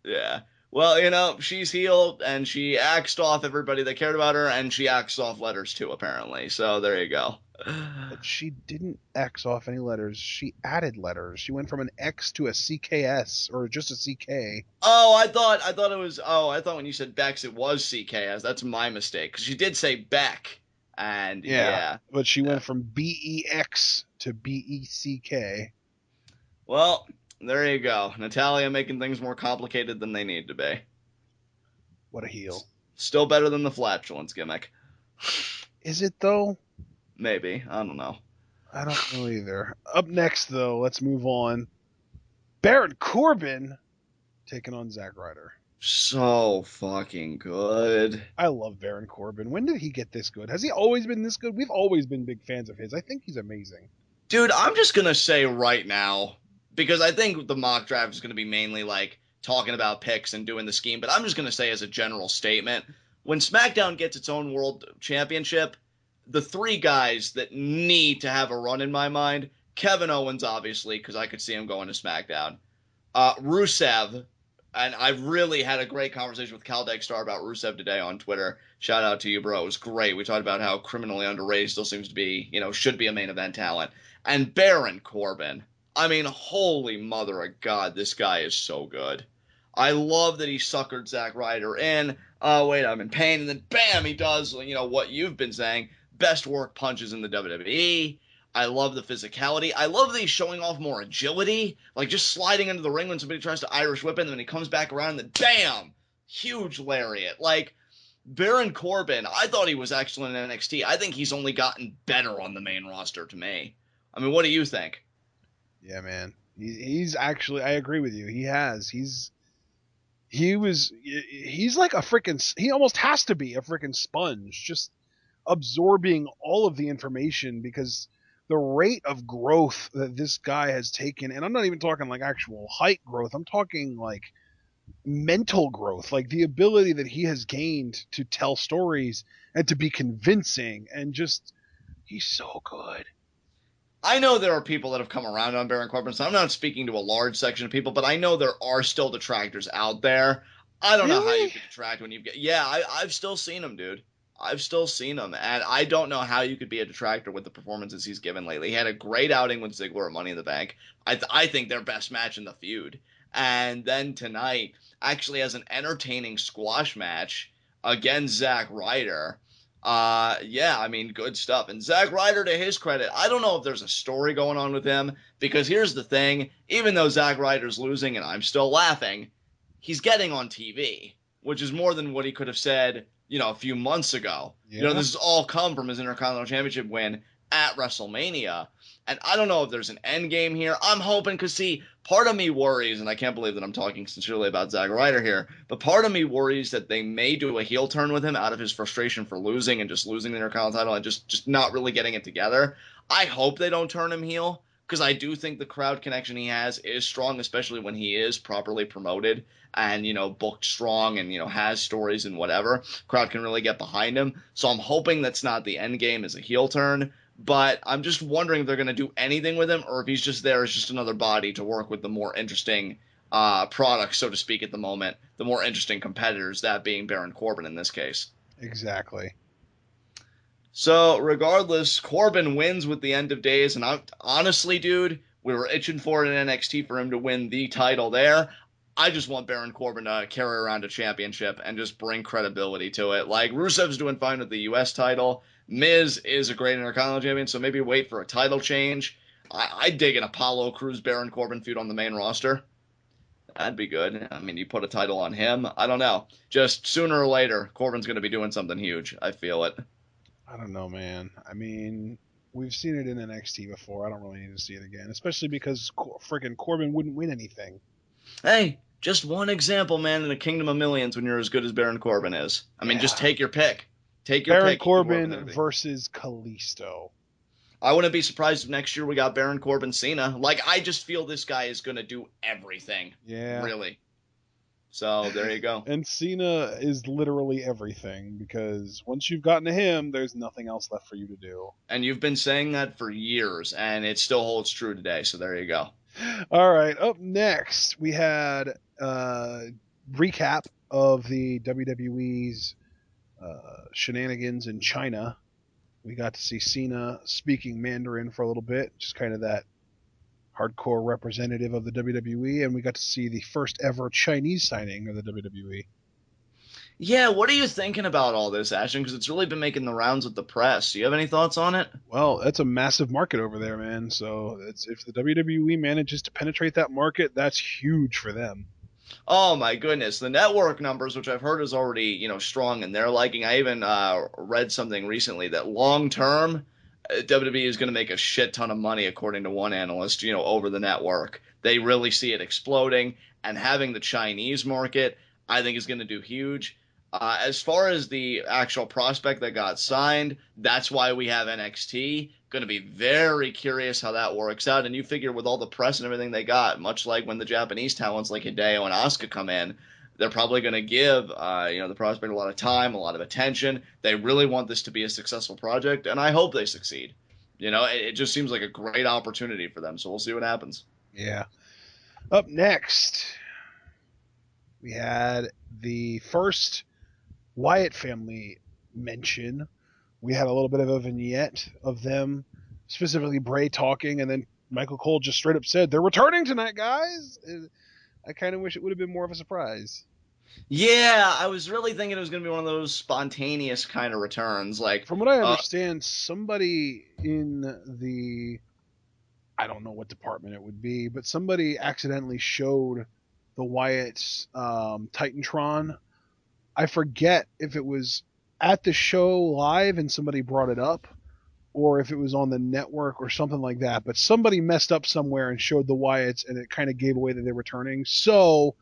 Yeah. Well, you know, she's healed, and she axed off everybody that cared about her, and she axed off letters too, apparently. So there you go. But she didn't X off any letters. She added letters. She went from an X to a CKS, or just a CK. Oh, I thought it was. Oh, I thought when you said Bex, it was CKS. That's my mistake, because she did say Beck, and yeah. But she went from BEX to BECK. Well, there you go. Natalya making things more complicated than they need to be. What a heel. Still better than the flatulence gimmick. Is it, though? Maybe. I don't know. I don't know either. Up next, though, let's move on. Baron Corbin taking on Zack Ryder. So fucking good. I love Baron Corbin. When did he get this good? Has he always been this good? We've always been big fans of his. I think he's amazing. Dude, I'm just going to say right now, because I think the mock draft is going to be mainly like talking about picks and doing the scheme, but I'm just going to say as a general statement, when SmackDown gets its own world championship, the 3 guys that need to have a run in my mind, Kevin Owens, obviously, because I could see him going to SmackDown. Rusev, and I really had a great conversation with Cal Star about Rusev today on Twitter. Shout out to you, bro. It was great. We talked about how criminally underrated still seems to be, you know, should be a main event talent. And Baron Corbin. I mean, holy mother of God, this guy is so good. I love that he suckered Zack Ryder in. Oh, wait, I'm in pain. And then, bam, he does, you know, what you've been saying. Best work punches in the WWE. I love the physicality. I love that he's showing off more agility. Like, just sliding into the ring when somebody tries to Irish whip him, and then he comes back around, and then, bam! Huge lariat. Like, Baron Corbin, I thought he was excellent in NXT. I think he's only gotten better on the main roster to me. I mean, what do you think? Yeah, man. He's actually, I agree with you. He has. He's like a freaking, he almost has to be a freaking sponge, just absorbing all of the information, because the rate of growth that this guy has taken, and I'm not even talking like actual height growth, I'm talking like mental growth, like the ability that he has gained to tell stories and to be convincing, and just, he's so good. I know there are people that have come around on Baron Corbin, so I'm not speaking to a large section of people, but I know there are still detractors out there. I don't know how you Really? could detract when you get. Yeah, I've still seen him, dude. I've still seen him, and I don't know how you could be a detractor with the performances he's given lately. He had a great outing with Ziggler at Money in the Bank. I think their best match in the feud, and then tonight actually has an entertaining squash match against Zack Ryder. Yeah, I mean, good stuff. And Zack Ryder, to his credit, I don't know if there's a story going on with him, because here's the thing, even though Zack Ryder's losing and I'm still laughing, he's getting on TV, which is more than what he could have said, a few months ago. Yeah. This has all come from his Intercontinental Championship win at WrestleMania. And I don't know if there's an end game here. I'm hoping, because see, part of me worries, and I can't believe that I'm talking sincerely about Zack Ryder here, but part of me worries that they may do a heel turn with him out of his frustration for losing and just losing the Intercontinental title and just not really getting it together. I hope they don't turn him heel, because I do think the crowd connection he has is strong, especially when he is properly promoted and, booked strong and, has stories and whatever. Crowd can really get behind him. So I'm hoping that's not the end game as a heel turn. But I'm just wondering if they're going to do anything with him, or if he's just there as just another body to work with the more interesting products, so to speak, at the moment, the more interesting competitors, that being Baron Corbin in this case. Exactly. So regardless, Corbin wins with the end of days, and honestly, dude, we were itching for it in NXT for him to win the title there. I just want Baron Corbin to carry around a championship and just bring credibility to it. Like, Rusev's doing fine with the U.S. title. Miz is a great Intercontinental champion, so maybe wait for a title change. I dig an Apollo Crews Baron Corbin feud on the main roster. That'd be good. I mean, you put a title on him. I don't know. Just sooner or later, Corbin's going to be doing something huge. I feel it. I don't know, man. I mean, we've seen it in NXT before. I don't really need to see it again, especially because freaking Corbin wouldn't win anything. Hey, just one example, man, in a kingdom of millions when you're as good as Baron Corbin is. I mean, just take your pick. Take your Baron pick. Corbin versus Kalisto. I wouldn't be surprised if next year we got Baron Corbin Cena. Like, I just feel this guy is going to do everything. Yeah. Really. So, there you go. And Cena is literally everything, because once you've gotten to him, there's nothing else left for you to do. And you've been saying that for years, and it still holds true today, so there you go. All right, up next, we had recap of the WWE's shenanigans in China. We got to see Cena speaking Mandarin for a little bit, just kind of that hardcore representative of the WWE, and we got to see the first ever Chinese signing of the WWE. Yeah, what are you thinking about all this, Ashton? Because it's really been making the rounds with the press. Do you have any thoughts on it? Well, that's a massive market over there, man. So if the WWE manages to penetrate that market, that's huge for them. Oh my goodness, the network numbers, which I've heard is already strong in their liking. I even read something recently that long term, WWE is going to make a shit ton of money, according to one analyst. Over the network, they really see it exploding, and having the Chinese market, I think, is going to do huge. As far as the actual prospect that got signed, that's why we have NXT. Going to be very curious how that works out. And you figure with all the press and everything they got, much like when the Japanese talents like Hideo and Asuka come in, they're probably going to give the prospect a lot of time, a lot of attention. They really want this to be a successful project, and I hope they succeed. It just seems like a great opportunity for them, so we'll see what happens. Yeah. Up next, we had the first Wyatt family mention. We had a little bit of a vignette of them, specifically Bray talking, and then Michael Cole just straight up said, "They're returning tonight, guys." I kind of wish it would have been more of a surprise. Yeah, I was really thinking it was going to be one of those spontaneous kind of returns. Like, from what I understand, somebody in the, I don't know what department it would be, but somebody accidentally showed the Wyatt's Titantron. I forget if it was at the show live and somebody brought it up, or if it was on the network or something like that. But somebody messed up somewhere and showed the Wyatts, and it kind of gave away that they're returning. So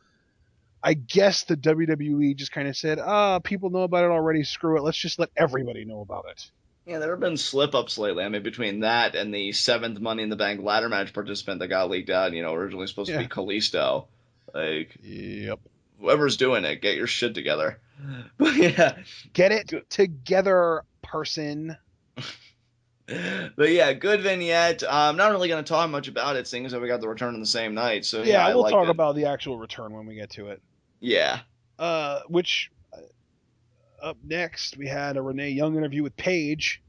I guess the WWE just kind of said, people know about it already, screw it, let's just let everybody know about it. Yeah, there have been slip-ups lately. I mean, between that and the 7th Money in the Bank ladder match participant that got leaked out, originally supposed to be Kalisto. Like, yep. Whoever's doing it, get your shit together. But yeah. Get it together, person. But yeah, good vignette. I'm not really going to talk much about it, seeing as we got the return on the same night. So yeah, Yeah, I we'll liked talk it. about the actual return when we get to it. Yeah. Which up next we had a Renee Young interview with Paige,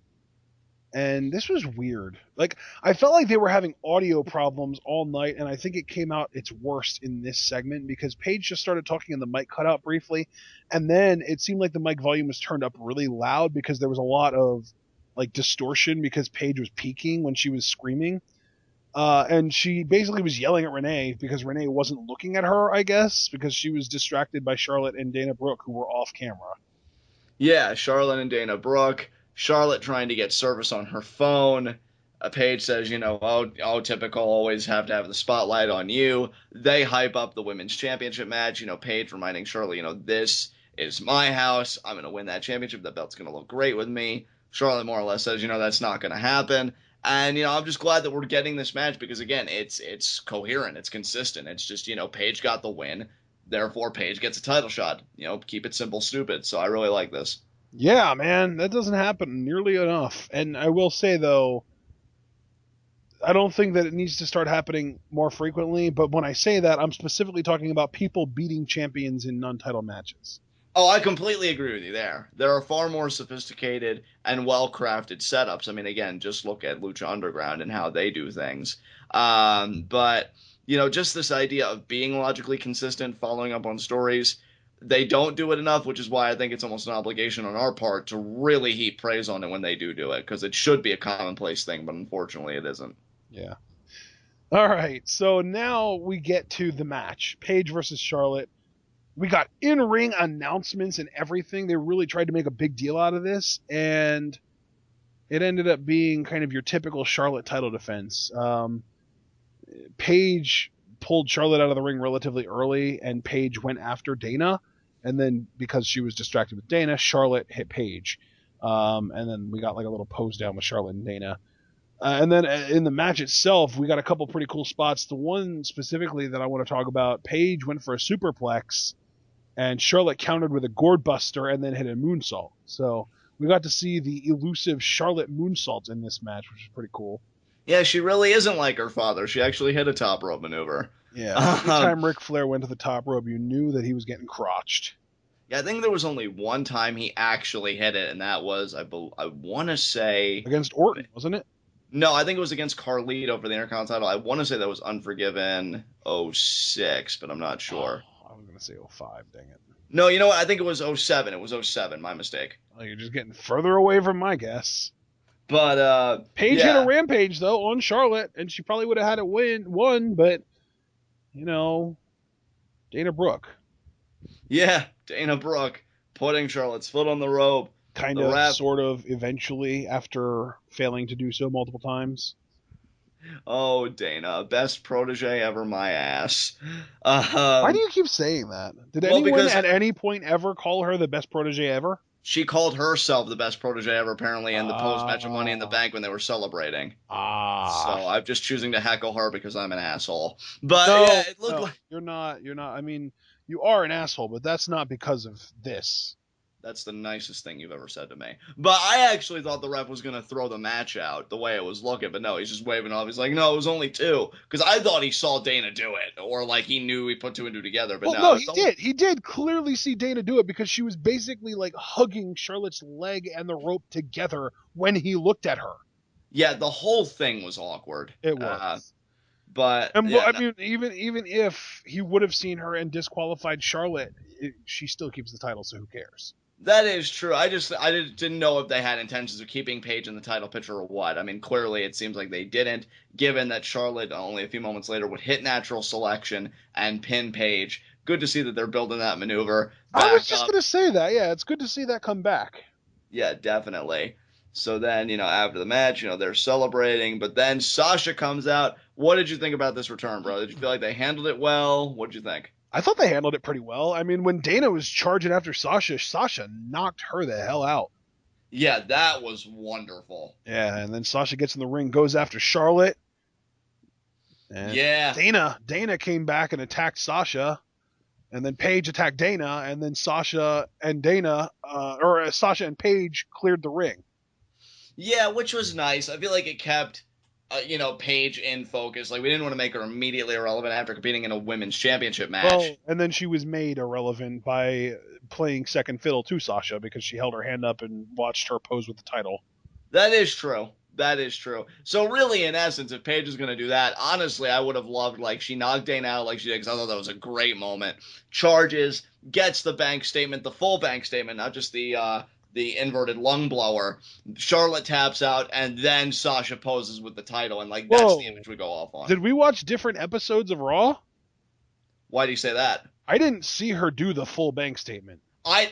and this was weird. Like, I felt like they were having audio problems all night, and I think it came out its worst in this segment because Paige just started talking and the mic cut out briefly, and then it seemed like the mic volume was turned up really loud because there was a lot of like distortion because Paige was peaking when she was screaming. And she basically was yelling at Renee because Renee wasn't looking at her, I guess, because she was distracted by Charlotte and Dana Brooke, who were off camera. Yeah, Charlotte and Dana Brooke. Charlotte trying to get service on her phone. Paige says, typical, always have to have the spotlight on you. They hype up the women's championship match. Paige reminding Charlotte, this is my house. I'm going to win that championship. The belt's going to look great with me. Charlotte more or less says, that's not going to happen. And, I'm just glad that we're getting this match because, again, it's coherent. It's consistent. It's just, Paige got the win. Therefore, Paige gets a title shot. Keep it simple, stupid. So I really like this. Yeah, man, that doesn't happen nearly enough. And I will say, though, I don't think that it needs to start happening more frequently, but when I say that, I'm specifically talking about people beating champions in non-title matches. Oh, I completely agree with you there. There are far more sophisticated and well-crafted setups. I mean, again, just look at Lucha Underground and how they do things. But, just this idea of being logically consistent, following up on stories, they don't do it enough, which is why I think it's almost an obligation on our part to really heap praise on it when they do it, because it should be a commonplace thing, but unfortunately it isn't. Yeah. All right, so now we get to the match. Paige versus Charlotte. We got in-ring announcements and everything. They really tried to make a big deal out of this, and it ended up being kind of your typical Charlotte title defense. Paige pulled Charlotte out of the ring relatively early, and Paige went after Dana, and then because she was distracted with Dana, Charlotte hit Paige. And then we got like a little pose down with Charlotte and Dana. And then in the match itself, we got a couple pretty cool spots. The one specifically that I want to talk about, Paige went for a superplex, and Charlotte countered with a gourd buster and then hit a moonsault. So we got to see the elusive Charlotte moonsault in this match, which is pretty cool. Yeah, she really isn't like her father. She actually hit a top rope maneuver. Yeah, anytime Ric Flair went to the top rope, you knew that he was getting crotched. Yeah, I think there was only one time he actually hit it, and that was, I want to say... against Orton, wasn't it? No, I think it was against Carlito for the Intercontinental title. I want to say that was Unforgiven 06, but I'm not sure. I was going to say 05, dang it. No, you know what? I think it was 07. It was 07, my mistake. Oh, you're just getting further away from my guess. But, Paige hit a rampage, though, on Charlotte, and she probably would have had it won, but, Dana Brooke. Yeah, Dana Brooke putting Charlotte's foot on the rope. Kind of, sort of, eventually, after failing to do so multiple times. Oh, Dana, best protege ever, my ass. Why do you keep saying that? Did anyone at any point ever call her the best protege ever? She called herself the best protege ever, apparently, in the post-match of Money in the Bank when they were celebrating. So I'm just choosing to heckle her because I'm an asshole. But yeah, it looked like... You're not. I mean, you are an asshole, but that's not because of this. That's the nicest thing you've ever said to me. But I actually thought the ref was going to throw the match out the way it was looking. But no, he's just waving off. He's like, no, it was only 2. Because I thought he saw Dana do it. Or like he knew he put 2 and 2 together. But no, he did. He did clearly see Dana do it because she was basically like hugging Charlotte's leg and the rope together when he looked at her. Yeah, the whole thing was awkward. It was. But I mean, even if he would have seen her and disqualified Charlotte, she still keeps the title, so who cares? That is true. I didn't know if they had intentions of keeping Paige in the title picture or what. I mean, clearly it seems like they didn't, given that Charlotte only a few moments later would hit natural selection and pin Paige. Good to see that they're building that maneuver. I was just going to say that. Yeah, it's good to see that come back. Yeah, definitely. So then, after the match, they're celebrating, but then Sasha comes out. What did you think about this return, bro? Did you feel like they handled it well? What did you think? I thought they handled it pretty well. I mean, when Dana was charging after Sasha knocked her the hell out. Yeah, that was wonderful. Yeah, and then Sasha gets in the ring, goes after Charlotte. And yeah. Dana came back and attacked Sasha. And then Paige attacked Dana, and then Sasha and Paige cleared the ring. Yeah, which was nice. I feel like it kept, Paige in focus. Like, we didn't want to make her immediately irrelevant after competing in a women's championship match. Well, and then she was made irrelevant by playing second fiddle to Sasha because she held her hand up and watched her pose with the title. That is true. That is true. So really, in essence, if Paige is going to do that, honestly, I would have loved, like, she knocked Dana out like she did, because I thought that was a great moment. Charges, gets the bank statement, the full bank statement, not just the inverted lung blower. Charlotte taps out, and then Sasha poses with the title, and, like, that's the image we go off on. Did we watch different episodes of Raw? Why do you say that? I didn't see her do the full bank statement.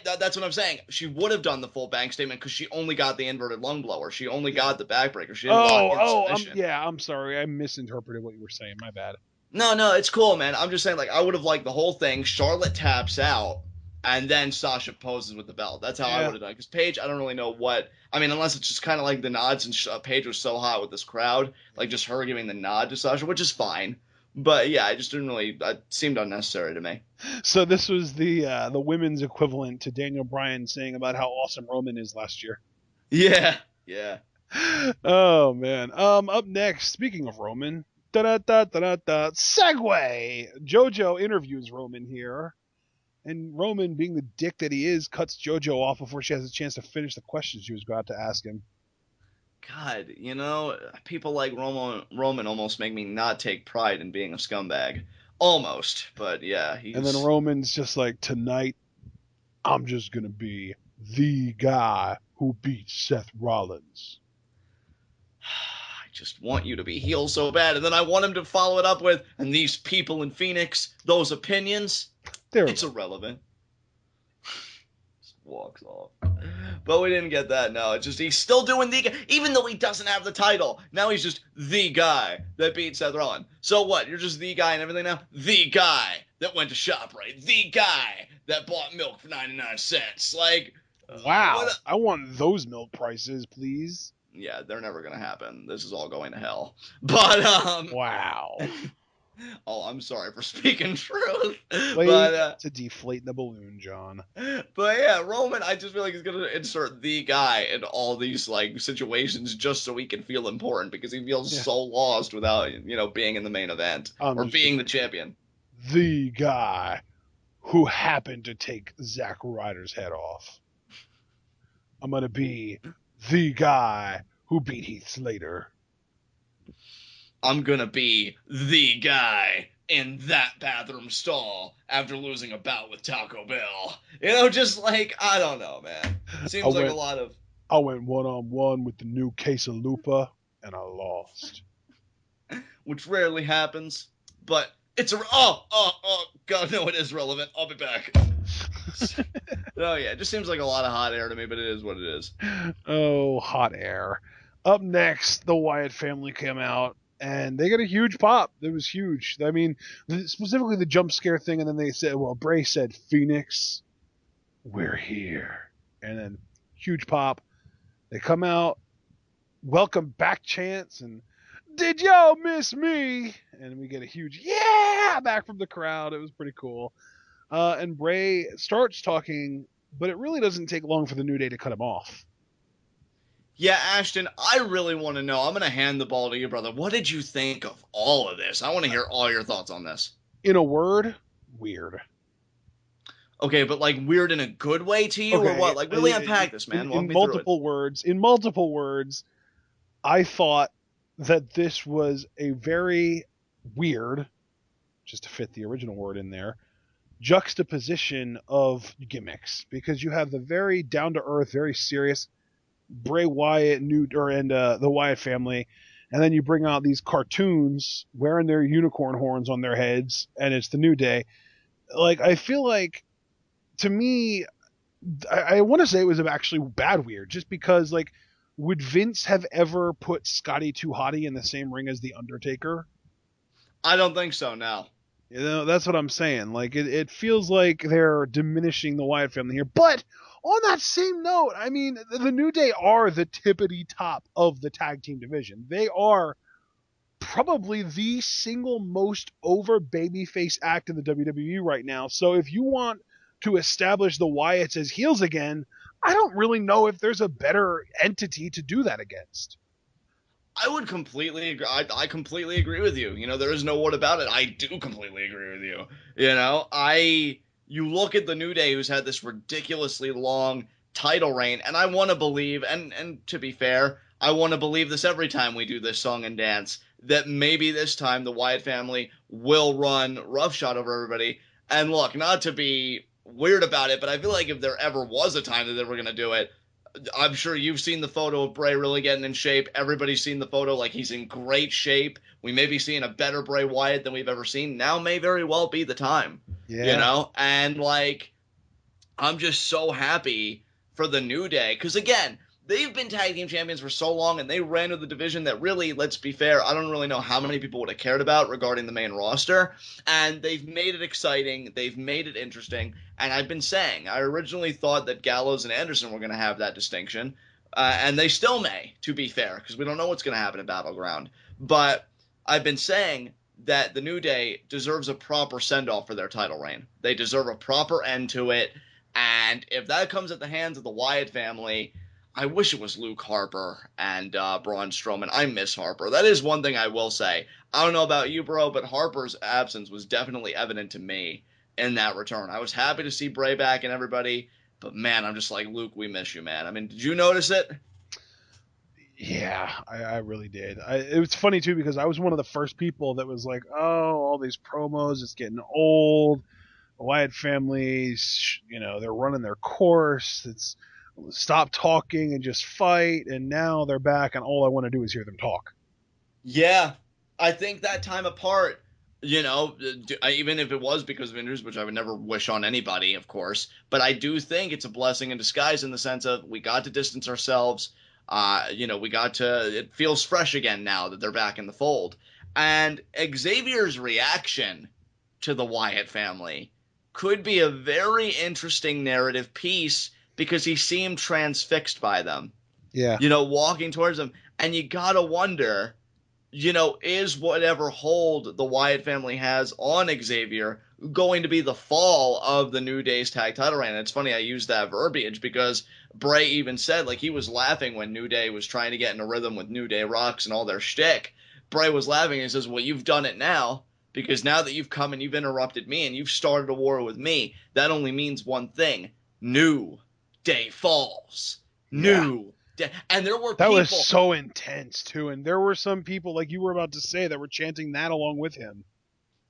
That's what I'm saying. She would have done the full bank statement because she only got the inverted lung blower. She only got the backbreaker. She didn't lock in submission. I'm sorry. I misinterpreted what you were saying. My bad. No, it's cool, man. I'm just saying, like, I would have liked the whole thing. Charlotte taps out, and then Sasha poses with the belt. That's how I would have done it. Because Paige, I don't really know what... I mean, unless it's just kind of like the nod, since Paige was so hot with this crowd. Like, just her giving the nod to Sasha, which is fine. But yeah, I just didn't really. It seemed unnecessary to me. So this was the women's equivalent to Daniel Bryan saying about how awesome Roman is last year. Yeah. Oh man. Up next, speaking of Roman, segue. JoJo interviews Roman here, and Roman, being the dick that he is, cuts JoJo off before she has a chance to finish the questions she was about to ask him. God, people like Roman almost make me not take pride in being a scumbag. Almost, but yeah. And then Roman's just like, tonight, I'm just going to be the guy who beats Seth Rollins. I just want you to be heel so bad, and then I want him to follow it up with, and these people in Phoenix, those opinions, it's irrelevant. Just walks off. But we didn't get that. No, it's just he's still doing even though he doesn't have the title. Now he's just the guy that beat Seth Rollins. So what? You're just the guy and everything now? The guy that went to ShopRite. The guy that bought milk for 99 cents. Like, wow. I want those milk prices, please. Yeah, they're never going to happen. This is all going to hell. But, wow. Oh, I'm sorry for speaking truth. To deflate the balloon, John. But yeah, Roman, I just feel like he's gonna insert the guy in all these like situations just so he can feel important, because he feels so lost without being in the main event or being the champion. The guy who happened to take Zack Ryder's head off. I'm gonna be the guy who beat Heath Slater. I'm gonna be the guy in that bathroom stall after losing a bout with Taco Bell. Just like, I don't know, man. Seems like a lot of... I went one-on-one with the new Quesalupa, and I lost. Which rarely happens, but it's God, no, it is relevant. I'll be back. Oh, yeah, it just seems like a lot of hot air to me, but it is what it is. Oh, hot air. Up next, the Wyatt family came out, and they got a huge pop. It was huge. I mean, specifically the jump scare thing, and then they said, Bray said, Phoenix, we're here. And then huge pop. They come out, welcome back chants, and did y'all miss me? And we get a huge yeah back from the crowd. It was pretty cool. And Bray starts talking, but it really doesn't take long for the New Day to cut him off. Yeah, Ashton, I really want to know. I'm going to hand the ball to you, brother. What did you think of all of this? I want to hear all your thoughts on this. In a word, weird. Okay, but like weird in a good way to you, or what? Like really unpack this, man. In multiple words, I thought that this was a very weird, just to fit the original word in there, juxtaposition of gimmicks, because you have the very down-to-earth, very serious Bray Wyatt and the Wyatt family, and then you bring out these cartoons wearing their unicorn horns on their heads, and it's the New Day. Like, I feel like, to me, I want to say it was actually bad weird, just because, like, would Vince have ever put Scotty 2 Hotty in the same ring as The Undertaker? I don't think so, no. That's what I'm saying. Like, it feels like they're diminishing the Wyatt family here. But on that same note, I mean, the New Day are the tippity top of the tag team division. They are probably the single most over babyface act in the WWE right now. So if you want to establish the Wyatts as heels again, I don't really know if there's a better entity to do that against. I would completely agree. I completely agree with you. There is no word about it. I do completely agree with you. You look at the New Day, who's had this ridiculously long title reign, and I want to believe, and to be fair, I want to believe this every time we do this song and dance, that maybe this time the Wyatt family will run roughshod over everybody. And look, not to be weird about it, but I feel like if there ever was a time that they were going to do it, I'm sure you've seen the photo of Bray really getting in shape. Everybody's seen the photo. Like, he's in great shape. We may be seeing a better Bray Wyatt than we've ever seen. Now may very well be the time. Yeah. And, like, I'm just so happy for the New Day. Because, again, they've been tag team champions for so long, and they ran with the division that really, let's be fair, I don't really know how many people would have cared about regarding the main roster. And they've made it exciting. They've made it interesting. And I've been saying, I originally thought that Gallows and Anderson were going to have that distinction. And they still may, to be fair, because we don't know what's going to happen at Battleground. But I've been saying that the New Day deserves a proper send-off for their title reign. They deserve a proper end to it. And if that comes at the hands of the Wyatt family, I wish it was Luke Harper and Braun Strowman. I miss Harper. That is one thing I will say. I don't know about you, bro, but Harper's absence was definitely evident to me in that return. I was happy to see Bray back and everybody, but man, I'm just like, Luke, we miss you, man. I mean, did you notice it? Yeah, I really did. It was funny, too, because I was one of the first people that was like, oh, all these promos, it's getting old. The Wyatt families, they're running their course. It's stop talking and just fight. And now they're back, and all I want to do is hear them talk. Yeah, I think that time apart, even if it was because of injuries, which I would never wish on anybody, of course, but I do think it's a blessing in disguise in the sense of we got to distance ourselves. It feels fresh again now that they're back in the fold. And Xavier's reaction to the Wyatt family could be a very interesting narrative piece because he seemed transfixed by them. Yeah. Walking towards them. And you gotta wonder, is whatever hold the Wyatt family has on Xavier going to be the fall of the New Day's tag title reign? And it's funny I used that verbiage because Bray even said, like, he was laughing when New Day was trying to get in a rhythm with New Day Rocks and all their shtick. Bray was laughing and he says, well, you've done it now, because now that you've come and you've interrupted me and you've started a war with me, that only means one thing. New Day falls. New Day. And there were that people. Was so intense, too. And there were some people, like you were about to say, that were chanting that along with him.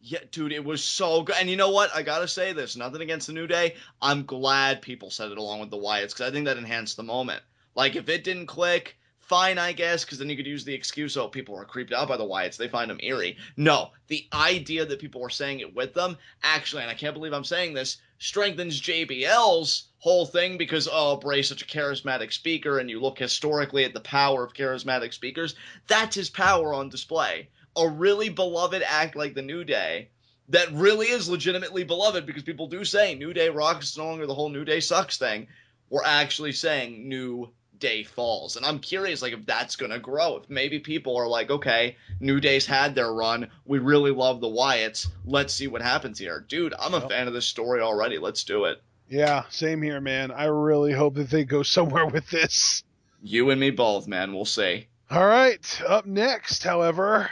Yeah, dude, it was so good. And you know what? I gotta say this. Nothing against the New Day. I'm glad people said it along with the Wyatts, because I think that enhanced the moment. Like, if it didn't click, fine, I guess, because then you could use the excuse, oh, people are creeped out by the Wyatts. They find them eerie. No, the idea that people were saying it with them, actually, and I can't believe I'm saying this, strengthens JBL's whole thing because, oh, Bray's such a charismatic speaker, and you look historically at the power of charismatic speakers. That's his power on display. A really beloved act like the New Day that really is legitimately beloved, because people do say New Day rocks no longer the whole New Day sucks thing. We're actually saying New Day falls. And I'm curious, like, if that's going to grow. If maybe people are like, okay, New Day's had their run. We really love the Wyatts. Let's see what happens here. Dude, I'm a fan of this story already. Let's do it. Yeah, same here, man. I really hope that they go somewhere with this. You and me both, man. We'll see. All right. Up next, however,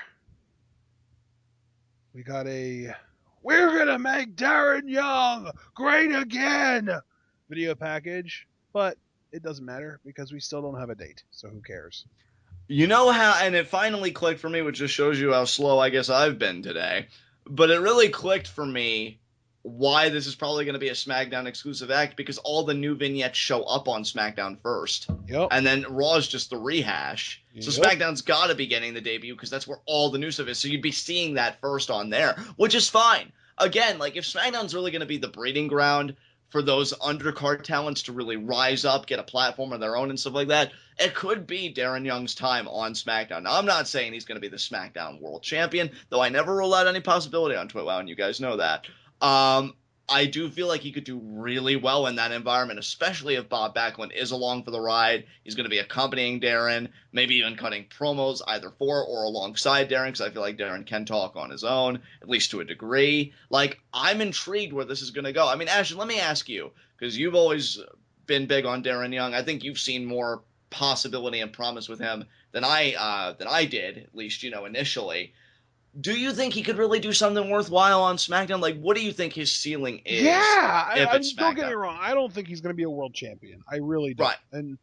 we got we're going to make Darren Young great again video package, but it doesn't matter because we still don't have a date, so who cares? You know how, and it finally clicked for me, which just shows you how slow I guess I've been today, but it really clicked for me why this is probably going to be a SmackDown exclusive act, because all the new vignettes show up on SmackDown first. Yep. And then Raw's just the rehash. Yep. So SmackDown's got to be getting the debut because that's where all the new stuff is. So you'd be seeing that first on there, which is fine. Again, like, if SmackDown's really going to be the breeding ground for those undercard talents to really rise up, get a platform of their own and stuff like that, it could be Darren Young's time on SmackDown. Now, I'm not saying he's going to be the SmackDown World Champion, though I never rule out any possibility on TWitWoW, and you guys know that. I do feel like he could do really well in that environment, especially if Bob Backlund is along for the ride. He's going to be accompanying Darren, maybe even cutting promos either for or alongside Darren, because I feel like Darren can talk on his own, at least to a degree. Like, I'm intrigued where this is going to go. I mean, Ashton, let me ask you, because you've always been big on Darren Young. I think you've seen more possibility and promise with him than I did, at least, initially. Do you think he could really do something worthwhile on SmackDown? Like, what do you think his ceiling is? Yeah, if it's don't get me SmackDown? wrong. I don't think he's going to be a world champion. I really don't. Right. And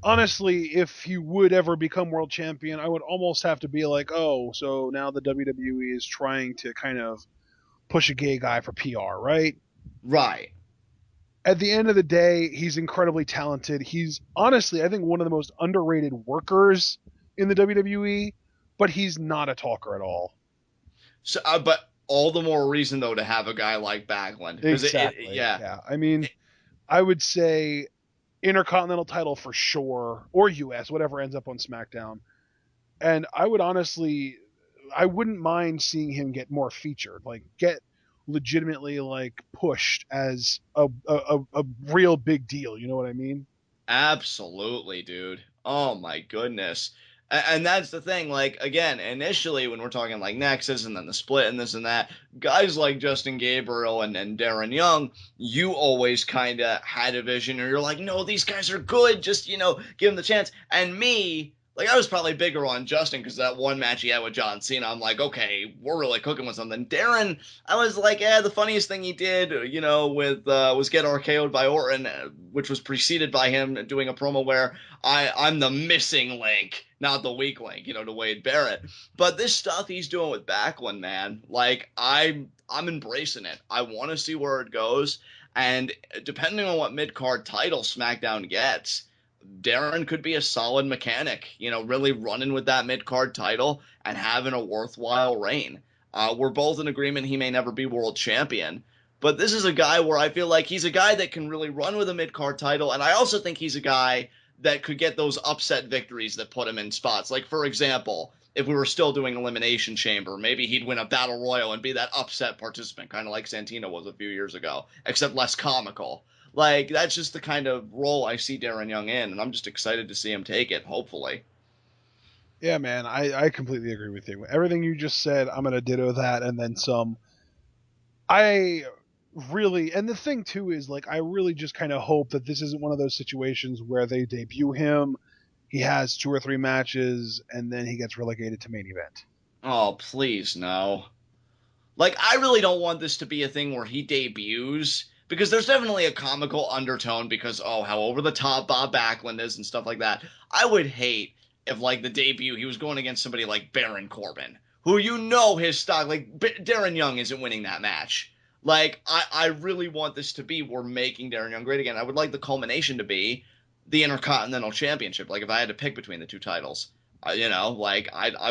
honestly, if he would ever become world champion, I would almost have to be like, oh, so now the WWE is trying to kind of push a gay guy for PR, right? Right. At the end of the day, he's incredibly talented. He's honestly, I think, one of the most underrated workers in the WWE, but he's not a talker at all. So, but all the more reason, though, to have a guy like Backlund. Exactly. Yeah. I mean, I would say Intercontinental title for sure, or US, whatever ends up on SmackDown. And I wouldn't mind seeing him get more featured, like get legitimately like pushed as a real big deal. You know what I mean? Absolutely, dude. Oh my goodness. And that's the thing, like, again, initially when we're talking like Nexus and then the split and this and that, guys like Justin Gabriel and Darren Young, you always kind of had a vision, or you're like, no, these guys are good, just, give them the chance. And me, like, I was probably bigger on Justin because that one match he had with John Cena, I'm like, okay, we're really cooking with something. Darren, I was like, the funniest thing he did, with was get RKO'd by Orton, which was preceded by him doing a promo where I'm the missing link, not the weak link, to Wade Barrett. But this stuff he's doing with Backlund, man, like, I'm embracing it. I want to see where it goes. And depending on what mid-card title SmackDown gets, Darren could be a solid mechanic, really running with that mid-card title and having a worthwhile reign. We're both in agreement he may never be world champion, but this is a guy where I feel like he's a guy that can really run with a mid-card title, and I also think he's a guy that could get those upset victories that put him in spots. Like, for example, if we were still doing Elimination Chamber, maybe he'd win a Battle Royal and be that upset participant, kind of like Santino was a few years ago, except less comical. Like, that's just the kind of role I see Darren Young in, and I'm just excited to see him take it, hopefully. Yeah, man, I completely agree with you. Everything you just said, I'm going to ditto that, and then some. And the thing, too, is, like, I really just kind of hope that this isn't one of those situations where they debut him, he has 2 or 3 matches, and then he gets relegated to main event. Oh, please, no. Like, I really don't want this to be a thing where he debuts, because there's definitely a comical undertone because, how over-the-top Bob Backlund is and stuff like that. I would hate if, like, the debut, he was going against somebody like Baron Corbin, who his stock, like, Darren Young isn't winning that match. Like, I really want this to be, we're making Darren Young great again. I would like the culmination to be the Intercontinental Championship, like, if I had to pick between the 2 titles. I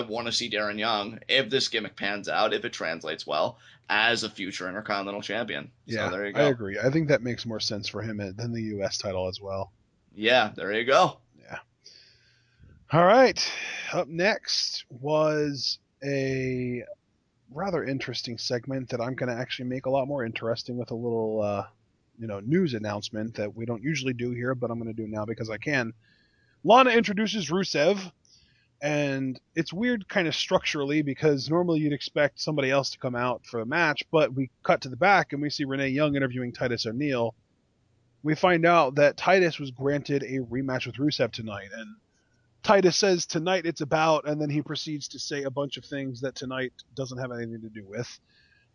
want to see Darren Young, if this gimmick pans out, if it translates well, as a future Intercontinental Champion. Yeah, so there you go. I agree. I think that makes more sense for him than the U.S. title as well. Yeah, there you go. Yeah. All right. Up next was a rather interesting segment that I'm going to actually make a lot more interesting with a little, news announcement that we don't usually do here, but I'm going to do now because I can. Lana introduces Rusev. And it's weird kind of structurally because normally you'd expect somebody else to come out for the match, but we cut to the back and we see Renee Young interviewing Titus O'Neil. We find out that Titus was granted a rematch with Rusev tonight, and Titus says tonight it's about, and then he proceeds to say a bunch of things that tonight doesn't have anything to do with.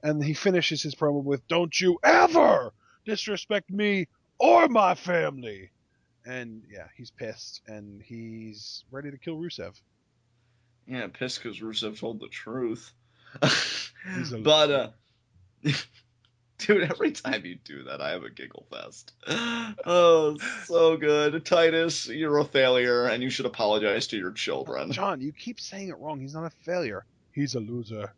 And he finishes his promo with, "Don't you ever disrespect me or my family." And yeah, he's pissed, and he's ready to kill Rusev. Yeah, pissed because Rusev told the truth. Dude, every time you do that, I have a giggle fest. Oh, so good. Titus, you're a failure, and you should apologize to your children. John, you keep saying it wrong. He's not a failure. He's a loser.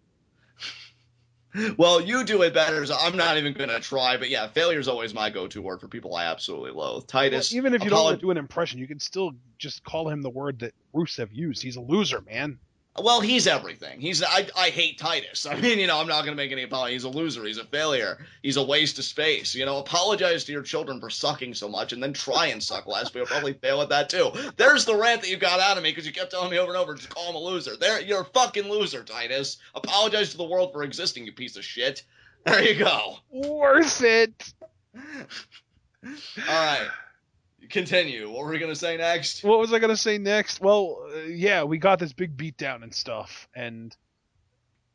Well, you do it better, so I'm not even going to try. But yeah, failure is always my go-to word for people I absolutely loathe. Titus, even if you don't want to do an impression, you can still just call him the word that Rusev used. He's a loser, man. Well, he's everything. I hate Titus. I mean, I'm not going to make any apology. He's a loser. He's a failure. He's a waste of space. Apologize to your children for sucking so much and then try and suck less. But you'll probably fail at that too. There's the rant that you got out of me because you kept telling me over and over, just call him a loser. You're a fucking loser, Titus. Apologize to the world for existing, you piece of shit. There you go. Worth it. All right. Continue. What were we going to say next? What was I going to say next? Well, yeah, we got this big beatdown and stuff. And,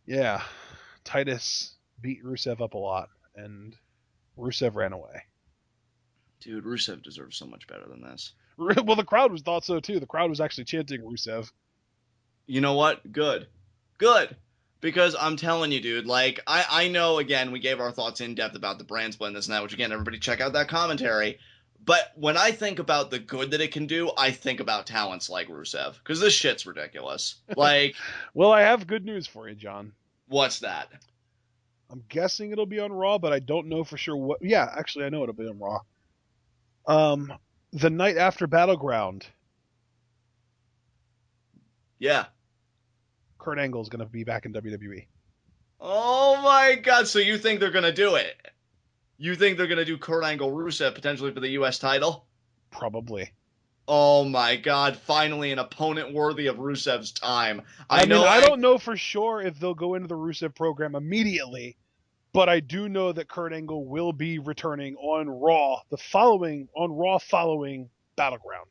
yeah, Titus beat Rusev up a lot. And Rusev ran away. Dude, Rusev deserves so much better than this. Well, the crowd thought so, too. The crowd was actually chanting Rusev. You know what? Good. Good. Because I'm telling you, dude, like, I know, again, we gave our thoughts in depth about the brand split and this and that, which, again, everybody check out that commentary. But when I think about the good that it can do, I think about talents like Rusev. Because this shit's ridiculous. Like... Well, I have good news for you, John. What's that? I'm guessing it'll be on Raw, but I don't know for sure what... Yeah, actually, I know it'll be on Raw. The night after Battleground. Yeah. Kurt Angle's going to be back in WWE. Oh my god, so you think they're going to do it? You think they're going to do Kurt Angle Rusev potentially for the US title? Probably. Oh my god, finally an opponent worthy of Rusev's time. I don't know for sure if they'll go into the Rusev program immediately, but I do know that Kurt Angle will be returning on Raw following Battleground.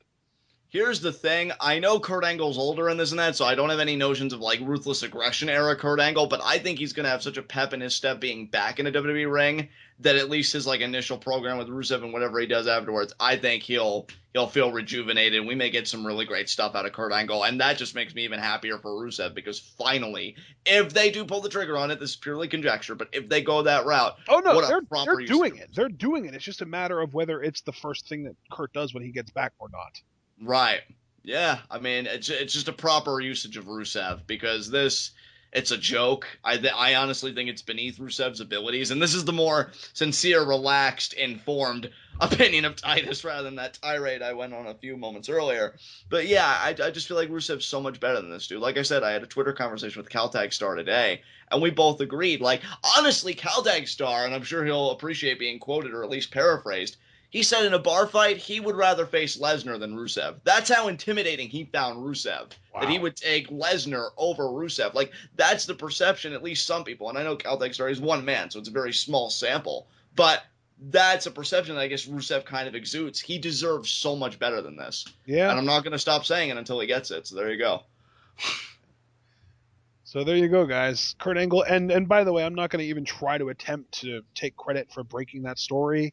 Here's the thing. I know Kurt Angle's older in this and that, so I don't have any notions of, like, Ruthless Aggression era Kurt Angle, but I think he's going to have such a pep in his step being back in a WWE ring that at least his, like, initial program with Rusev and whatever he does afterwards, I think he'll feel rejuvenated, and we may get some really great stuff out of Kurt Angle, and that just makes me even happier for Rusev, because finally, if they do pull the trigger on it, this is purely conjecture, but if they go that route, they're doing it. They're doing it. It's just a matter of whether it's the first thing that Kurt does when he gets back or not. Right. Yeah. I mean, it's just a proper usage of Rusev because it's a joke. I honestly think it's beneath Rusev's abilities. And this is the more sincere, relaxed, informed opinion of Titus rather than that tirade I went on a few moments earlier. But yeah, I just feel like Rusev's so much better than this dude. Like I said, I had a Twitter conversation with Caltag Star today, and we both agreed. Like, honestly, Caltag Star, and I'm sure he'll appreciate being quoted or at least paraphrased, he said in a bar fight, he would rather face Lesnar than Rusev. That's how intimidating he found Rusev. Wow. That he would take Lesnar over Rusev. Like, that's the perception, at least some people. And I know Caltech Star is one man, so it's a very small sample. But that's a perception that I guess Rusev kind of exudes. He deserves so much better than this. Yeah. And I'm not going to stop saying it until he gets it. So there you go. So there you go, guys. Kurt Angle. And by the way, I'm not going to even try to attempt to take credit for breaking that story.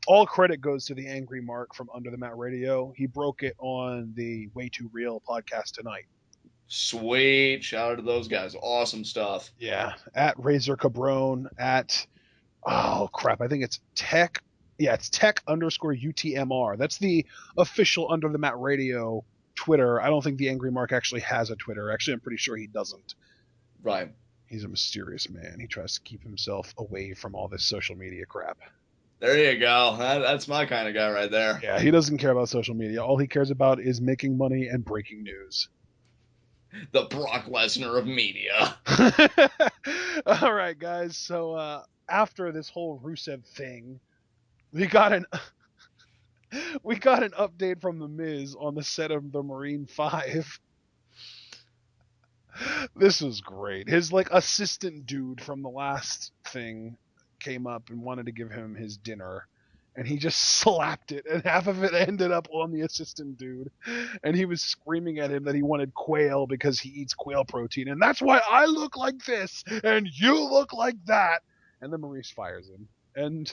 All credit goes to the Angry Mark from Under the Mat Radio. He broke it on the Way Too Real podcast tonight. Sweet. Shout out to those guys. Awesome stuff. Yeah. At Razor Cabrone, at, oh crap, I think it's Tech. Yeah, it's Tech_UTMR. That's the official Under the Mat Radio Twitter. I don't think the Angry Mark actually has a Twitter. Actually, I'm pretty sure he doesn't. Right. He's a mysterious man. He tries to keep himself away from all this social media crap. There you go. That's my kind of guy right there. Yeah, he doesn't care about social media. All he cares about is making money and breaking news. The Brock Lesnar of media. All right, guys. So after this whole Rusev thing, we got an update from The Miz on the set of the Marine 5. This was great. His assistant dude from the last thing came up and wanted to give him his dinner, and he just slapped it, and half of it ended up on the assistant dude, and he was screaming at him that he wanted quail because he eats quail protein, and that's why I look like this and you look like that. And then Maurice fires him, and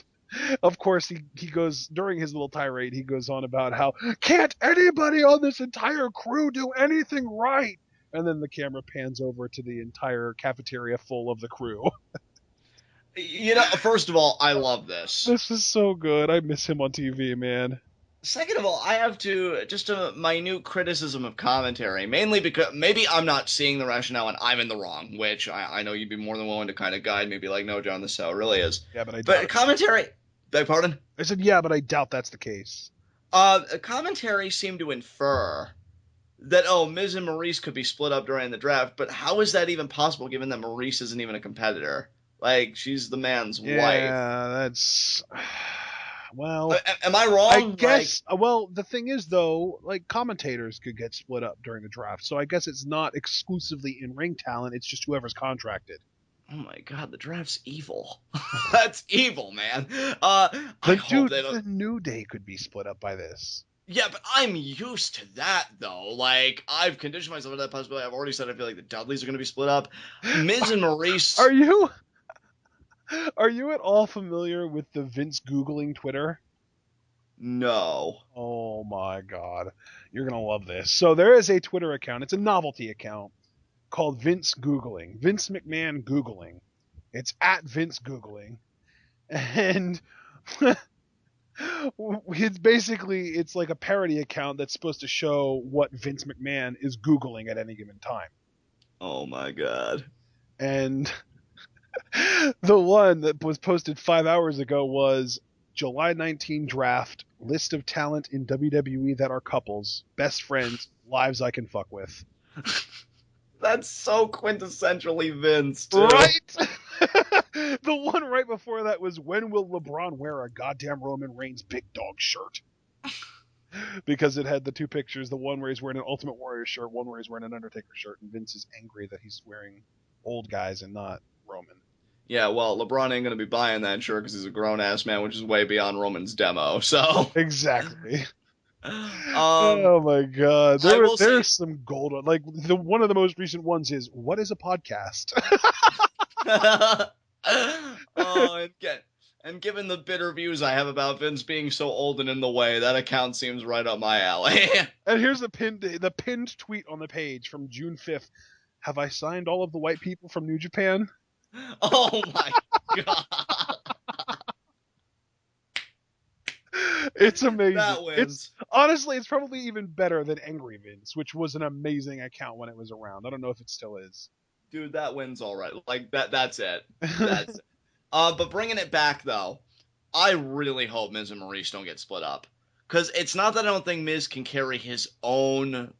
of course he goes, during his little tirade, he goes on about how can't anybody on this entire crew do anything right, and then the camera pans over to the entire cafeteria full of the crew. You know, first of all, I love this. This is so good. I miss him on TV, man. Second of all, I have just a minute criticism of commentary, mainly because maybe I'm not seeing the rationale and I'm in the wrong, which I know you'd be more than willing to kind of guide me, be like, no, John, this is how it really is. Yeah, but I doubt it. Commentary, beg pardon? I said, yeah, but I doubt that's the case. Commentary seemed to infer that, Miz and Maurice could be split up during the draft, but how is that even possible given that Maurice isn't even a competitor? Like, she's the man's wife. Yeah, that's... Well... Am I wrong? I guess... Well, the thing is, though, commentators could get split up during the draft, so I guess it's not exclusively in-ring talent, it's just whoever's contracted. Oh my god, the draft's evil. That's evil, man. I hope the New Day could be split up by this. Yeah, but I'm used to that, though. Like, I've conditioned myself to that possibility. I've already said I feel like the Dudleys are going to be split up. Miz and Maurice... Are you at all familiar with the Vince Googling Twitter? No. Oh my god. You're going to love this. So there is a Twitter account. It's a novelty account called Vince Googling. Vince McMahon Googling. It's at Vince Googling. And it's like a parody account that's supposed to show what Vince McMahon is Googling at any given time. Oh my god. And the one that was posted 5 hours ago was July 19 draft, list of talent in WWE that are couples, best friends, lives I can fuck with. That's so quintessentially Vince, too. Right? The one right before that was, when will LeBron wear a goddamn Roman Reigns big dog shirt? Because it had the two pictures, the one where he's wearing an Ultimate Warrior shirt, one where he's wearing an Undertaker shirt, and Vince is angry that he's wearing old guys and not Roman. Yeah, well, LeBron ain't going to be buying that shirt because he's a grown-ass man, which is way beyond Roman's demo, so... Exactly. Oh my god. There's some gold on, like, one of the most recent ones is, what is a podcast? And given the bitter views I have about Vince being so old and in the way, that account seems right up my alley. And here's the pinned tweet on the page from June 5th. Have I signed all of the white people from New Japan? Oh my god. It's amazing. That wins. Honestly, it's probably even better than Angry Vince, which was an amazing account when it was around. I don't know if it still is. Dude, that wins all right. Like, that's it. That's it. But bringing it back, though, I really hope Miz and Maurice don't get split up. Because it's not that I don't think Miz can carry his own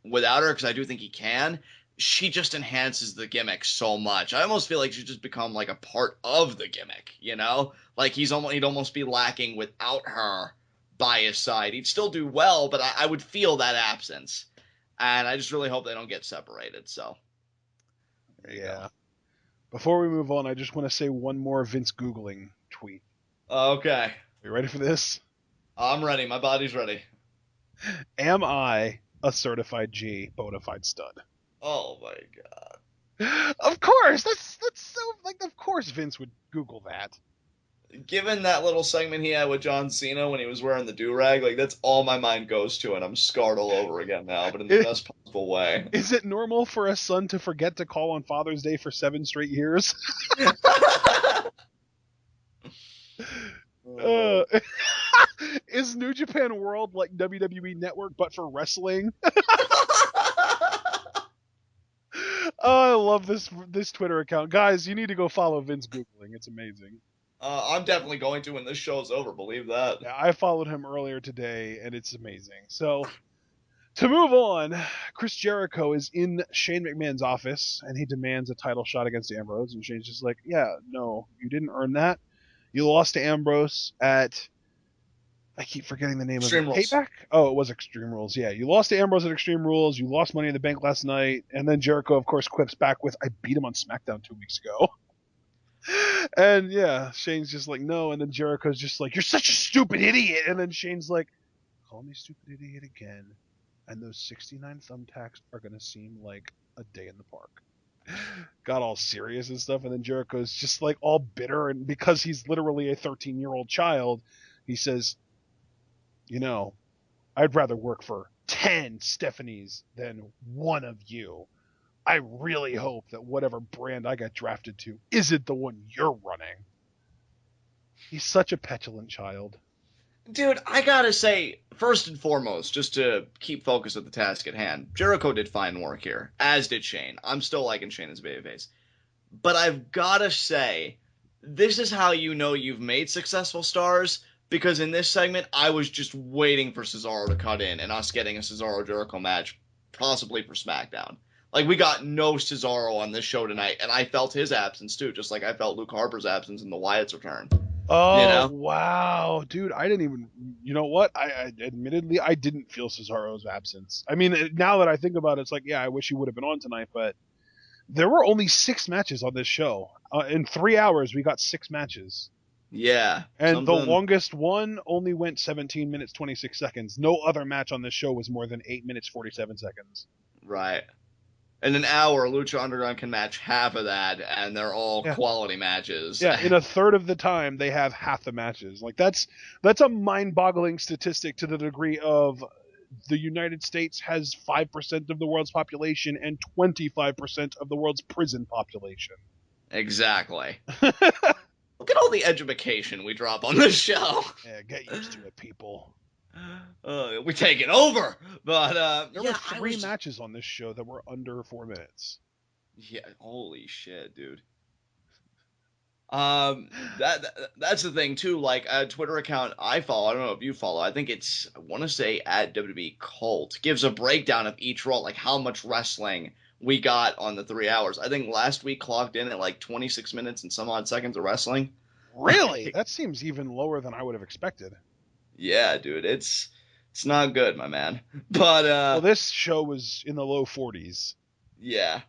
without her, because I do think he can. She just enhances the gimmick so much. I almost feel like she's just become, like, a part of the gimmick, you know? Like, he'd almost be lacking without her by his side. He'd still do well, but I would feel that absence. And I just really hope they don't get separated, so... Yeah. Before we move on, I just want to say one more Vince Googling tweet. Okay. You ready for this? I'm ready. My body's ready. Am I a certified G bona fide stud? Oh my god. Of course! That's so, like, of course Vince would Google that. Given that little segment he had with John Cena when he was wearing the do-rag, like, that's all my mind goes to, and I'm scarred all over again now, but in the best possible way. Is it normal for a son to forget to call on Father's Day for 7 straight years? Is New Japan World like WWE Network, but for wrestling? Oh, I love this Twitter account. Guys, you need to go follow Vince Googling. It's amazing. I'm definitely going to when this show's over, believe that. Yeah, I followed him earlier today, and it's amazing. So, to move on, Chris Jericho is in Shane McMahon's office, and he demands a title shot against Ambrose, and Shane's just like, yeah, no, you didn't earn that. You lost to Ambrose at... I keep forgetting the name Extreme of it. Rules. Payback? Oh, it was Extreme Rules. Yeah, you lost to Ambrose at Extreme Rules. You lost Money in the Bank last night. And then Jericho, of course, quips back with, I beat him on SmackDown 2 weeks ago. And yeah, Shane's just like, no. And then Jericho's just like, you're such a stupid idiot. And then Shane's like, call me stupid idiot again. And those 69 thumbtacks are going to seem like a day in the park. Got all serious and stuff. And then Jericho's just like all bitter. And because he's literally a 13-year-old child, he says, you know, I'd rather work for 10 Stephanies than one of you. I really hope that whatever brand I got drafted to isn't the one you're running. He's such a petulant child. Dude, I gotta say, first and foremost, just to keep focus at the task at hand, Jericho did fine work here, as did Shane. I'm still liking Shane as a babyface. But I've gotta say, this is how you know you've made successful stars, because in this segment, I was just waiting for Cesaro to cut in and us getting a Cesaro-Jericho match, possibly for SmackDown. Like, we got no Cesaro on this show tonight, and I felt his absence, too, just like I felt Luke Harper's absence in the Wyatt's return. Oh, you know? Wow. Dude, I didn't even... You know what? I admittedly, I didn't feel Cesaro's absence. I mean, now that I think about it, it's like, yeah, I wish he would have been on tonight, but there were only 6 matches on this show. In 3 hours, we got 6 matches. Yeah. And the longest one only went 17 minutes, 26 seconds. No other match on this show was more than 8 minutes, 47 seconds. Right. In an hour, Lucha Underground can match half of that, and they're all quality matches. Yeah, in a third of the time, they have half the matches. Like, that's a mind-boggling statistic to the degree of the United States has 5% of the world's population and 25% of the world's prison population. Exactly. Look at all the education we drop on this show. Yeah, get used to it, people. We take it over. But there were 3 matches on this show that were under 4 minutes. Yeah, holy shit, dude. That's the thing too. Like a Twitter account I follow, I don't know if you follow. I think it's, I want to say at WWE Cult, gives a breakdown of each Raw, like how much wrestling we got on the 3 hours. I think last week clocked in at like 26 minutes and some odd seconds of wrestling. Really? That seems even lower than I would have expected. Yeah, dude, it's not good, my man. But well, this show was in the low 40s. Yeah.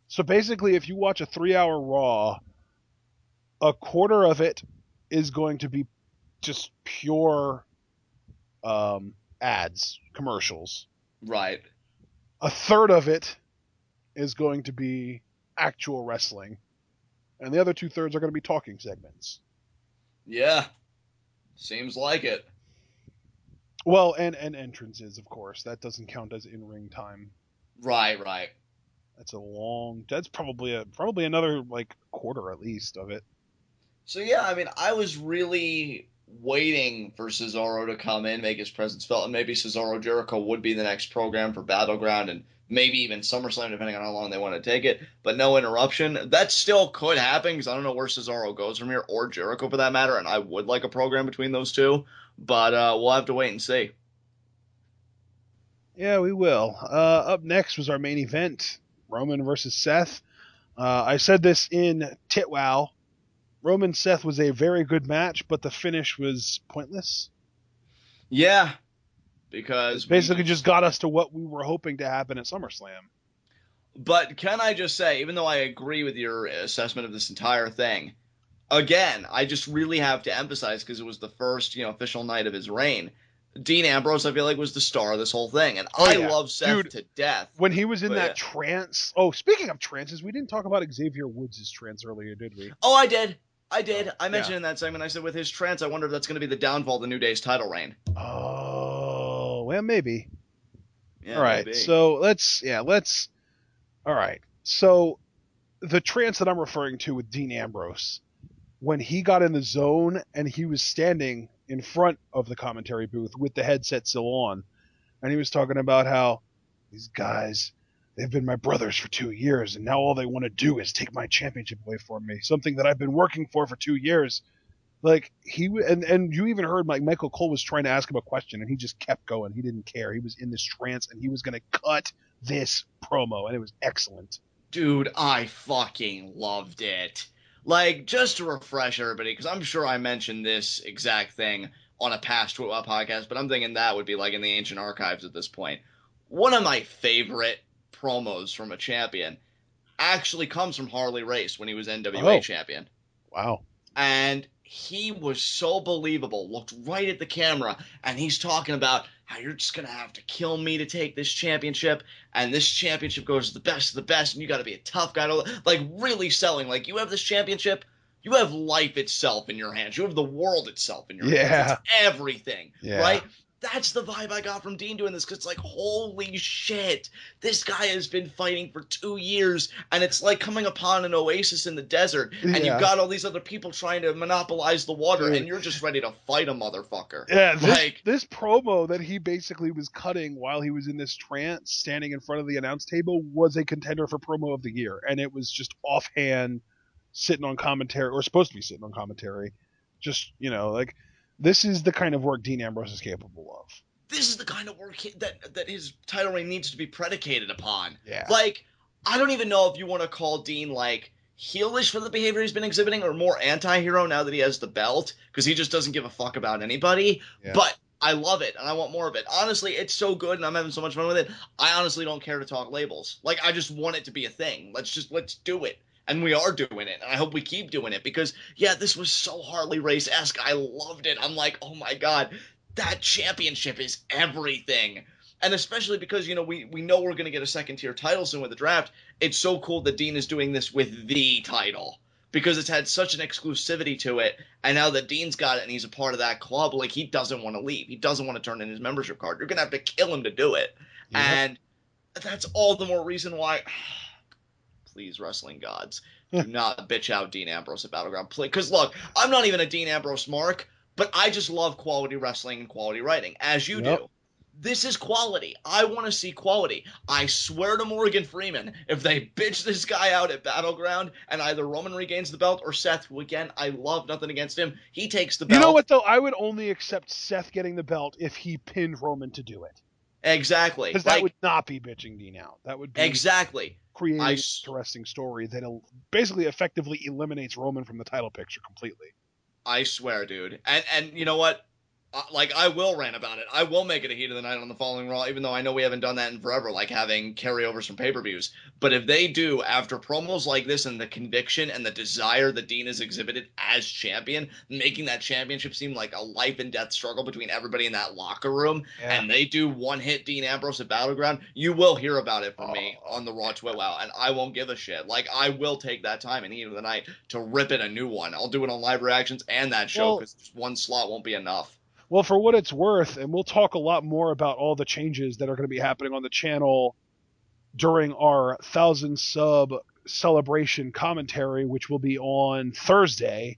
So basically, if you watch a 3-hour Raw, a quarter of it is going to be just pure ads, commercials. Right. A third of it is going to be actual wrestling. And the other 2/3 are going to be talking segments. Yeah. Seems like it. Well, and entrances, of course. That doesn't count as in-ring time. Right. That's probably another, like, quarter at least of it. So, yeah, I mean, I was really waiting for Cesaro to come in, make his presence felt, and maybe Cesaro Jericho would be the next program for Battleground, and maybe even SummerSlam, depending on how long they want to take it, but no interruption. That still could happen, because I don't know where Cesaro goes from here, or Jericho for that matter, and I would like a program between those two, but we'll have to wait and see. Yeah, we will. Up next was our main event, Roman versus Seth. I said this in TWitWoW. Roman Seth was a very good match, but the finish was pointless. Yeah, because... It basically just got us to what we were hoping to happen at SummerSlam. But can I just say, even though I agree with your assessment of this entire thing, again, I just really have to emphasize, because it was the first, official night of his reign, Dean Ambrose, I feel like, was the star of this whole thing, and I love Seth to death. When he was in that trance... Oh, speaking of trances, we didn't talk about Xavier Woods' trance earlier, did we? Oh, I did. I mentioned in that segment, I said with his trance, I wonder if that's going to be the downfall of the New Day's title reign. Oh, well, maybe. Yeah, all right, maybe. So let's... All right, so the trance that I'm referring to with Dean Ambrose, when he got in the zone and he was standing in front of the commentary booth with the headset still on, and he was talking about how these guys... They've been my brothers for 2 years, and now all they want to do is take my championship away from me. Something that I've been working for 2 years. Like, and you even heard Michael Cole was trying to ask him a question, and he just kept going. He didn't care. He was in this trance, and he was going to cut this promo, and it was excellent. Dude, I fucking loved it. Like, just to refresh everybody, because I'm sure I mentioned this exact thing on a past TWitWoW podcast, but I'm thinking that would be like in the ancient archives at this point. One of my favorite promos from a champion actually comes from Harley Race when he was NWA champion. Wow. And he was so believable, looked right at the camera, and he's talking about how you're just going to have to kill me to take this championship, and this championship goes to the best of the best, and you got to be a tough guy to, like, really selling, like, you have this championship, you have life itself in your hands, you have the world itself in your hands, it's everything, right? That's the vibe I got from Dean doing this, because it's like, holy shit, this guy has been fighting for 2 years, and it's like coming upon an oasis in the desert, and you've got all these other people trying to monopolize the water, and you're just ready to fight a motherfucker. Yeah, this promo that he basically was cutting while he was in this trance, standing in front of the announce table, was a contender for promo of the year, and it was just offhand, sitting on commentary, or supposed to be sitting on commentary, just, like... This is the kind of work Dean Ambrose is capable of. This is the kind of work that his title reign needs to be predicated upon. Yeah. Like, I don't even know if you want to call Dean, like, heelish for the behavior he's been exhibiting, or more anti-hero now that he has the belt, because he just doesn't give a fuck about anybody. Yeah. But I love it, and I want more of it. Honestly, it's so good, and I'm having so much fun with it. I honestly don't care to talk labels. Like, I just want it to be a thing. Let's do it. And we are doing it. And I hope we keep doing it because, yeah, this was so Harley Race-esque. I loved it. I'm like, oh my God, that championship is everything. And especially because, you know, we know we're going to get a second-tier title soon with the draft. It's so cool that Dean is doing this with the title because it's had such an exclusivity to it. And now that Dean's got it and he's a part of that club, like, he doesn't want to leave. He doesn't want to turn in his membership card. You're going to have to kill him to do it. Yep. And that's all the more reason why... Please, wrestling gods, do not bitch out Dean Ambrose at Battleground. Because, look, I'm not even a Dean Ambrose mark, but I just love quality wrestling and quality writing, as you do. This is quality. I want to see quality. I swear to Morgan Freeman, if they bitch this guy out at Battleground and either Roman regains the belt or Seth, who, again, I love nothing against him, he takes the belt. You know what, though? I would only accept Seth getting the belt if he pinned Roman to do it. Exactly. Because that would not be bitching Dean out. That would be... Exactly. Create an interesting story that basically effectively eliminates Roman from the title picture completely. I swear, dude. And you know what? Like, I will rant about it. I will make it a heat of the night on the following Raw, even though I know we haven't done that in forever, like having carryovers from pay-per-views. But if they do, after promos like this and the conviction and the desire that Dean has exhibited as champion, making that championship seem like a life and death struggle between everybody in that locker room, and they do one-hit Dean Ambrose at Battleground, you will hear about it from me on the Raw TWitWoW, and I won't give a shit. Like, I will take that time in heat of the night to rip it a new one. I'll do it on live reactions and that show, because just one slot won't be enough. Well, for what it's worth, and we'll talk a lot more about all the changes that are going to be happening on the channel during our 1,000 sub celebration commentary, which will be on Thursday.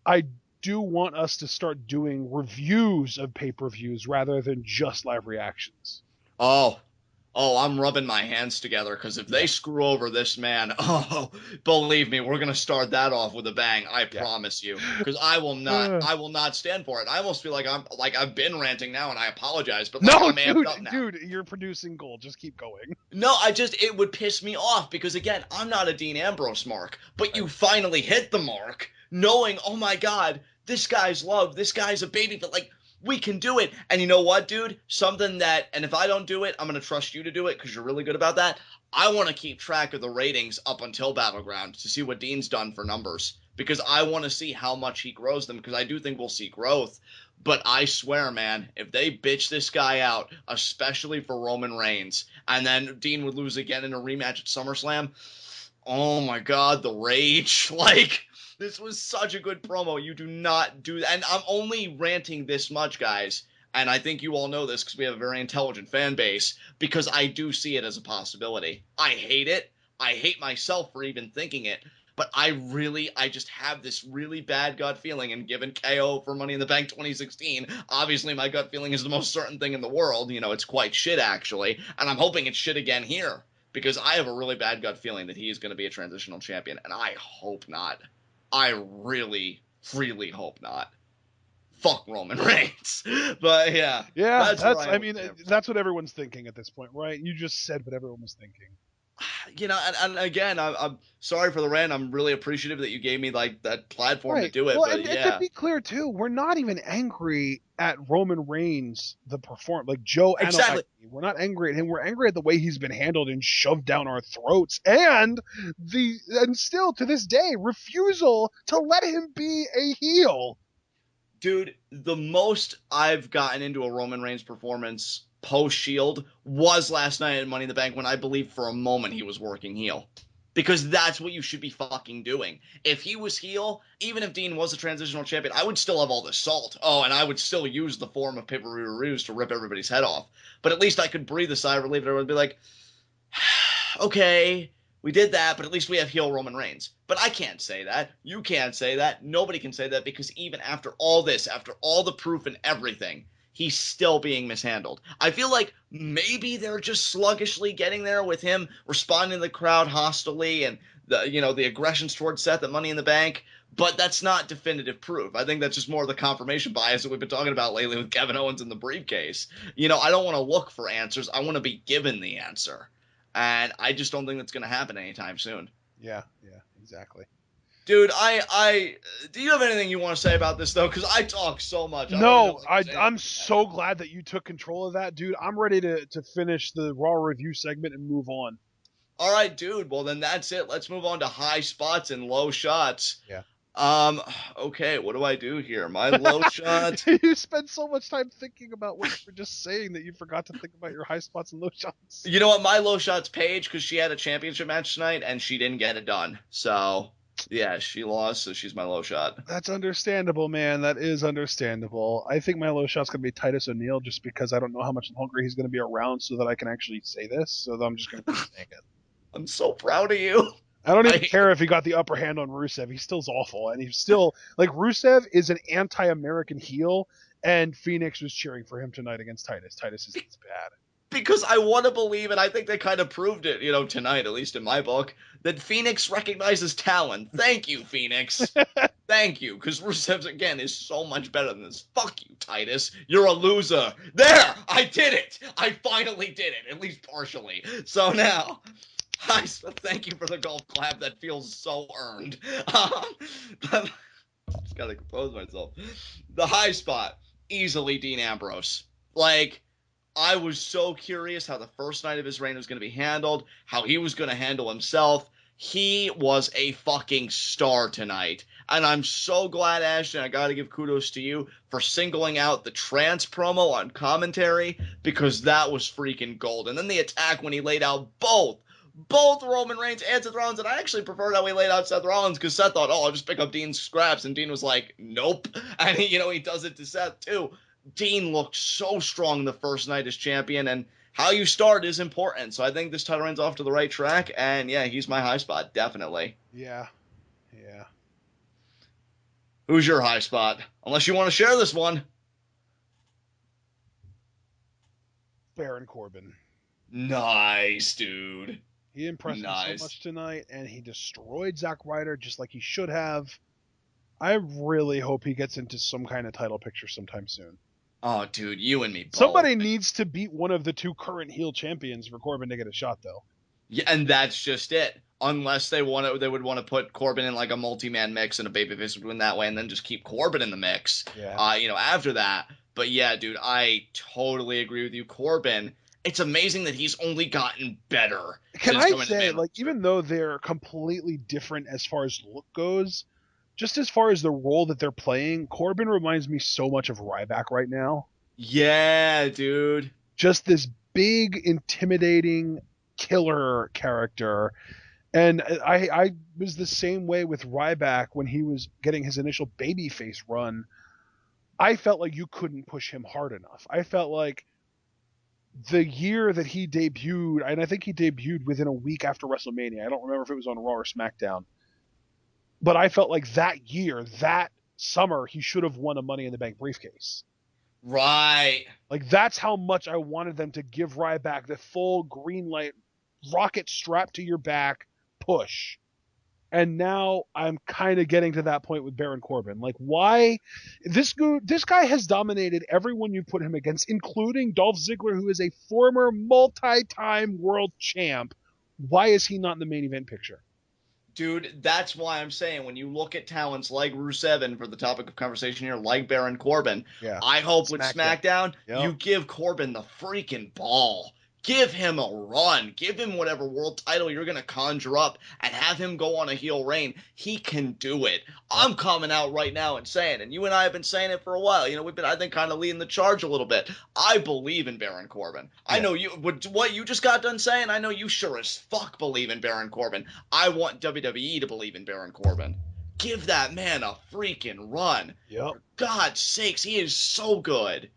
I do want us to start doing reviews of pay-per-views rather than just live reactions. Oh, I'm rubbing my hands together because if they screw over this man, believe me, we're gonna start that off with a bang. I promise you, because I will not stand for it. I almost feel like I've been ranting now, and I apologize, but like, I'm amped up now. Dude, you're producing gold. Just keep going. No, it would piss me off because again, I'm not a Dean Ambrose mark, but you finally hit the mark, knowing, oh my God, this guy's loved, this guy's a baby, but like. We can do it. And you know what, dude? Something that, and if I don't do it, I'm going to trust you to do it because you're really good about that. I want to keep track of the ratings up until Battleground to see what Dean's done for numbers because I want to see how much he grows them because I do think we'll see growth. But I swear, man, if they bitch this guy out, especially for Roman Reigns, and then Dean would lose again in a rematch at SummerSlam, oh my God, the rage. Like... This was such a good promo. You do not do that. And I'm only ranting this much, guys. And I think you all know this because we have a very intelligent fan base. Because I do see it as a possibility. I hate it. I hate myself for even thinking it. But I just have this really bad gut feeling. And given KO for Money in the Bank 2016, obviously my gut feeling is the most certain thing in the world. You know, it's quite shit, actually. And I'm hoping it's shit again here. Because I have a really bad gut feeling that he is going to be a transitional champion. And I hope not. I really, really hope not. Fuck Roman Reigns. But yeah. Yeah, that's what everyone's thinking at this point, right? You just said what everyone was thinking. You know, and again, I'm sorry for the rant. I'm really appreciative that you gave me like that platform to do it. Well, but and to be clear too, we're not even angry at Roman Reigns, the perform like Joe. Exactly. We're not angry at him. We're angry at the way he's been handled and shoved down our throats, and still to this day refusal to let him be a heel. Dude, the most I've gotten into a Roman Reigns performance post-Shield was last night at Money in the Bank when I believe for a moment he was working heel. Because that's what you should be fucking doing. If he was heel, even if Dean was a transitional champion, I would still have all the salt. Oh, and I would still use the form of pay-per-view reviews to rip everybody's head off. But at least I could breathe a sigh of relief and everyone would be like, okay, we did that, but at least we have heel Roman Reigns. But I can't say that. You can't say that. Nobody can say that because even after all this, after all the proof and everything, he's still being mishandled. I feel like maybe they're just sluggishly getting there with him responding to the crowd hostilely and the aggressions towards Seth at Money in the Bank, but that's not definitive proof. I think that's just more of the confirmation bias that we've been talking about lately with Kevin Owens in the briefcase. You know, I don't want to look for answers. I want to be given the answer. And I just don't think that's going to happen anytime soon. Yeah, exactly. Dude, do you have anything you want to say about this, though? Because I talk so much. No, I'm so glad that you took control of that, dude. I'm ready to finish the Raw review segment and move on. All right, dude. Well, then that's it. Let's move on to high spots and low shots. Yeah. Okay, what do I do here? My low shot. You spend so much time thinking about what you were just saying that you forgot to think about your high spots and low shots. You know what? My low shot's Paige because she had a championship match tonight and she didn't get it done. So, yeah, she lost, so she's my low shot. That's understandable, man. That is understandable. I think my low shot's going to be Titus O'Neil just because I don't know how much longer he's going to be around so that I can actually say this. So I'm just going to keep saying it. I'm so proud of you. I don't even care if he got the upper hand on Rusev. He's still awful. And he's still, like, Rusev is an anti-American heel, and Phoenix was cheering for him tonight against Titus. Titus is bad. Because I want to believe, and I think they kind of proved it, tonight, at least in my book, that Phoenix recognizes talent. Thank you, Phoenix. Thank you, because Rusev, again, is so much better than this. Fuck you, Titus. You're a loser. There! I did it! I finally did it, at least partially. So now, thank you for the golf clap. That feels so earned. Just gotta compose myself. The high spot, easily Dean Ambrose. Like, I was so curious how the first night of his reign was going to be handled, how he was going to handle himself. He was a fucking star tonight. And I'm so glad, Ashton, I got to give kudos to you for singling out the trance promo on commentary, because that was freaking gold. And then the attack when he laid out both Roman Reigns and Seth Rollins, and I actually preferred how he laid out Seth Rollins, because Seth thought, I'll just pick up Dean's scraps, and Dean was like, nope. And he does it to Seth too. Dean looked so strong the first night as champion, and how you start is important. So I think this title reign's off to the right track, and yeah, he's my high spot, definitely. Yeah. Who's your high spot? Unless you want to share this one. Baron Corbin. Nice, dude. He impressed me so much tonight, and he destroyed Zack Ryder just like he should have. I really hope he gets into some kind of title picture sometime soon. Oh, dude, you and me both. Somebody needs to beat one of the two current heel champions for Corbin to get a shot, though. Yeah, and that's just it. Unless they would want to put Corbin in like a multi-man mix and a babyface would win that way, and then just keep Corbin in the mix. Yeah. After that. But yeah, dude, I totally agree with you. Corbin, it's amazing that he's only gotten better. Can I say, like, even though they're completely different as far as look goes, just as far as the role that they're playing, Corbin reminds me so much of Ryback right now. Yeah, dude. Just this big, intimidating killer character. And I was the same way with Ryback when he was getting his initial babyface run. I felt like you couldn't push him hard enough. I felt like the year that he debuted, and I think he debuted within a week after WrestleMania. I don't remember if it was on Raw or SmackDown. But I felt like that year, that summer, he should have won a Money in the Bank briefcase. Right. Like, that's how much I wanted them to give Ryback the full green light, rocket strapped to your back push. And now I'm kind of getting to that point with Baron Corbin. Like, why? This guy has dominated everyone you put him against, including Dolph Ziggler, who is a former multi-time world champ. Why is he not in the main event picture? Dude, that's why I'm saying when you look at talents like Rusev, and for the topic of conversation here, like Baron Corbin, yeah. I hope with SmackDown, you give Corbin the freaking ball. Give him a run. Give him whatever world title you're going to conjure up and have him go on a heel reign. He can do it. I'm coming out right now and saying, and you and I have been saying it for a while. We've been, I think, kind of leading the charge a little bit. I believe in Baron Corbin. Yeah. I know you, what you just got done saying, I know you sure as fuck believe in Baron Corbin. I want WWE to believe in Baron Corbin. Give that man a freaking run. Yep. For God's sakes, he is so good.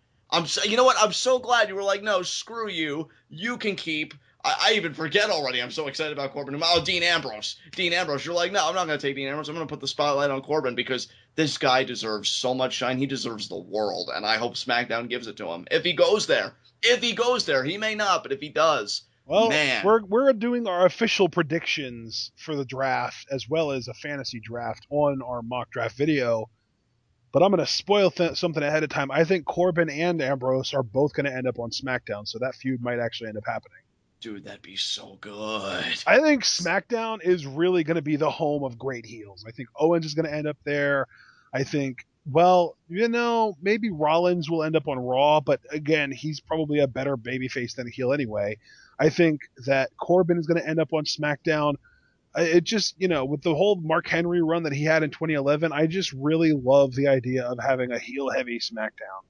You know what? I'm so glad you were like, no, screw you. You can keep. I even forget already. I'm so excited about Corbin. Oh, Dean Ambrose. Dean Ambrose. You're like, no, I'm not going to take Dean Ambrose. I'm going to put the spotlight on Corbin because this guy deserves so much shine. He deserves the world, and I hope SmackDown gives it to him. If he goes there. He may not, but if he does, well, man. We're doing our official predictions for the draft as well as a fantasy draft on our mock draft video. But I'm going to spoil something ahead of time. I think Corbin and Ambrose are both going to end up on SmackDown, so that feud might actually end up happening. Dude, that'd be so good. I think SmackDown is really going to be the home of great heels. I think Owens is going to end up there. I think Well, maybe Rollins will end up on Raw, but again, he's probably a better babyface than a heel anyway. I think that Corbin is going to end up on SmackDown. It just, with the whole Mark Henry run that he had in 2011, I just really love the idea of having a heel-heavy SmackDown.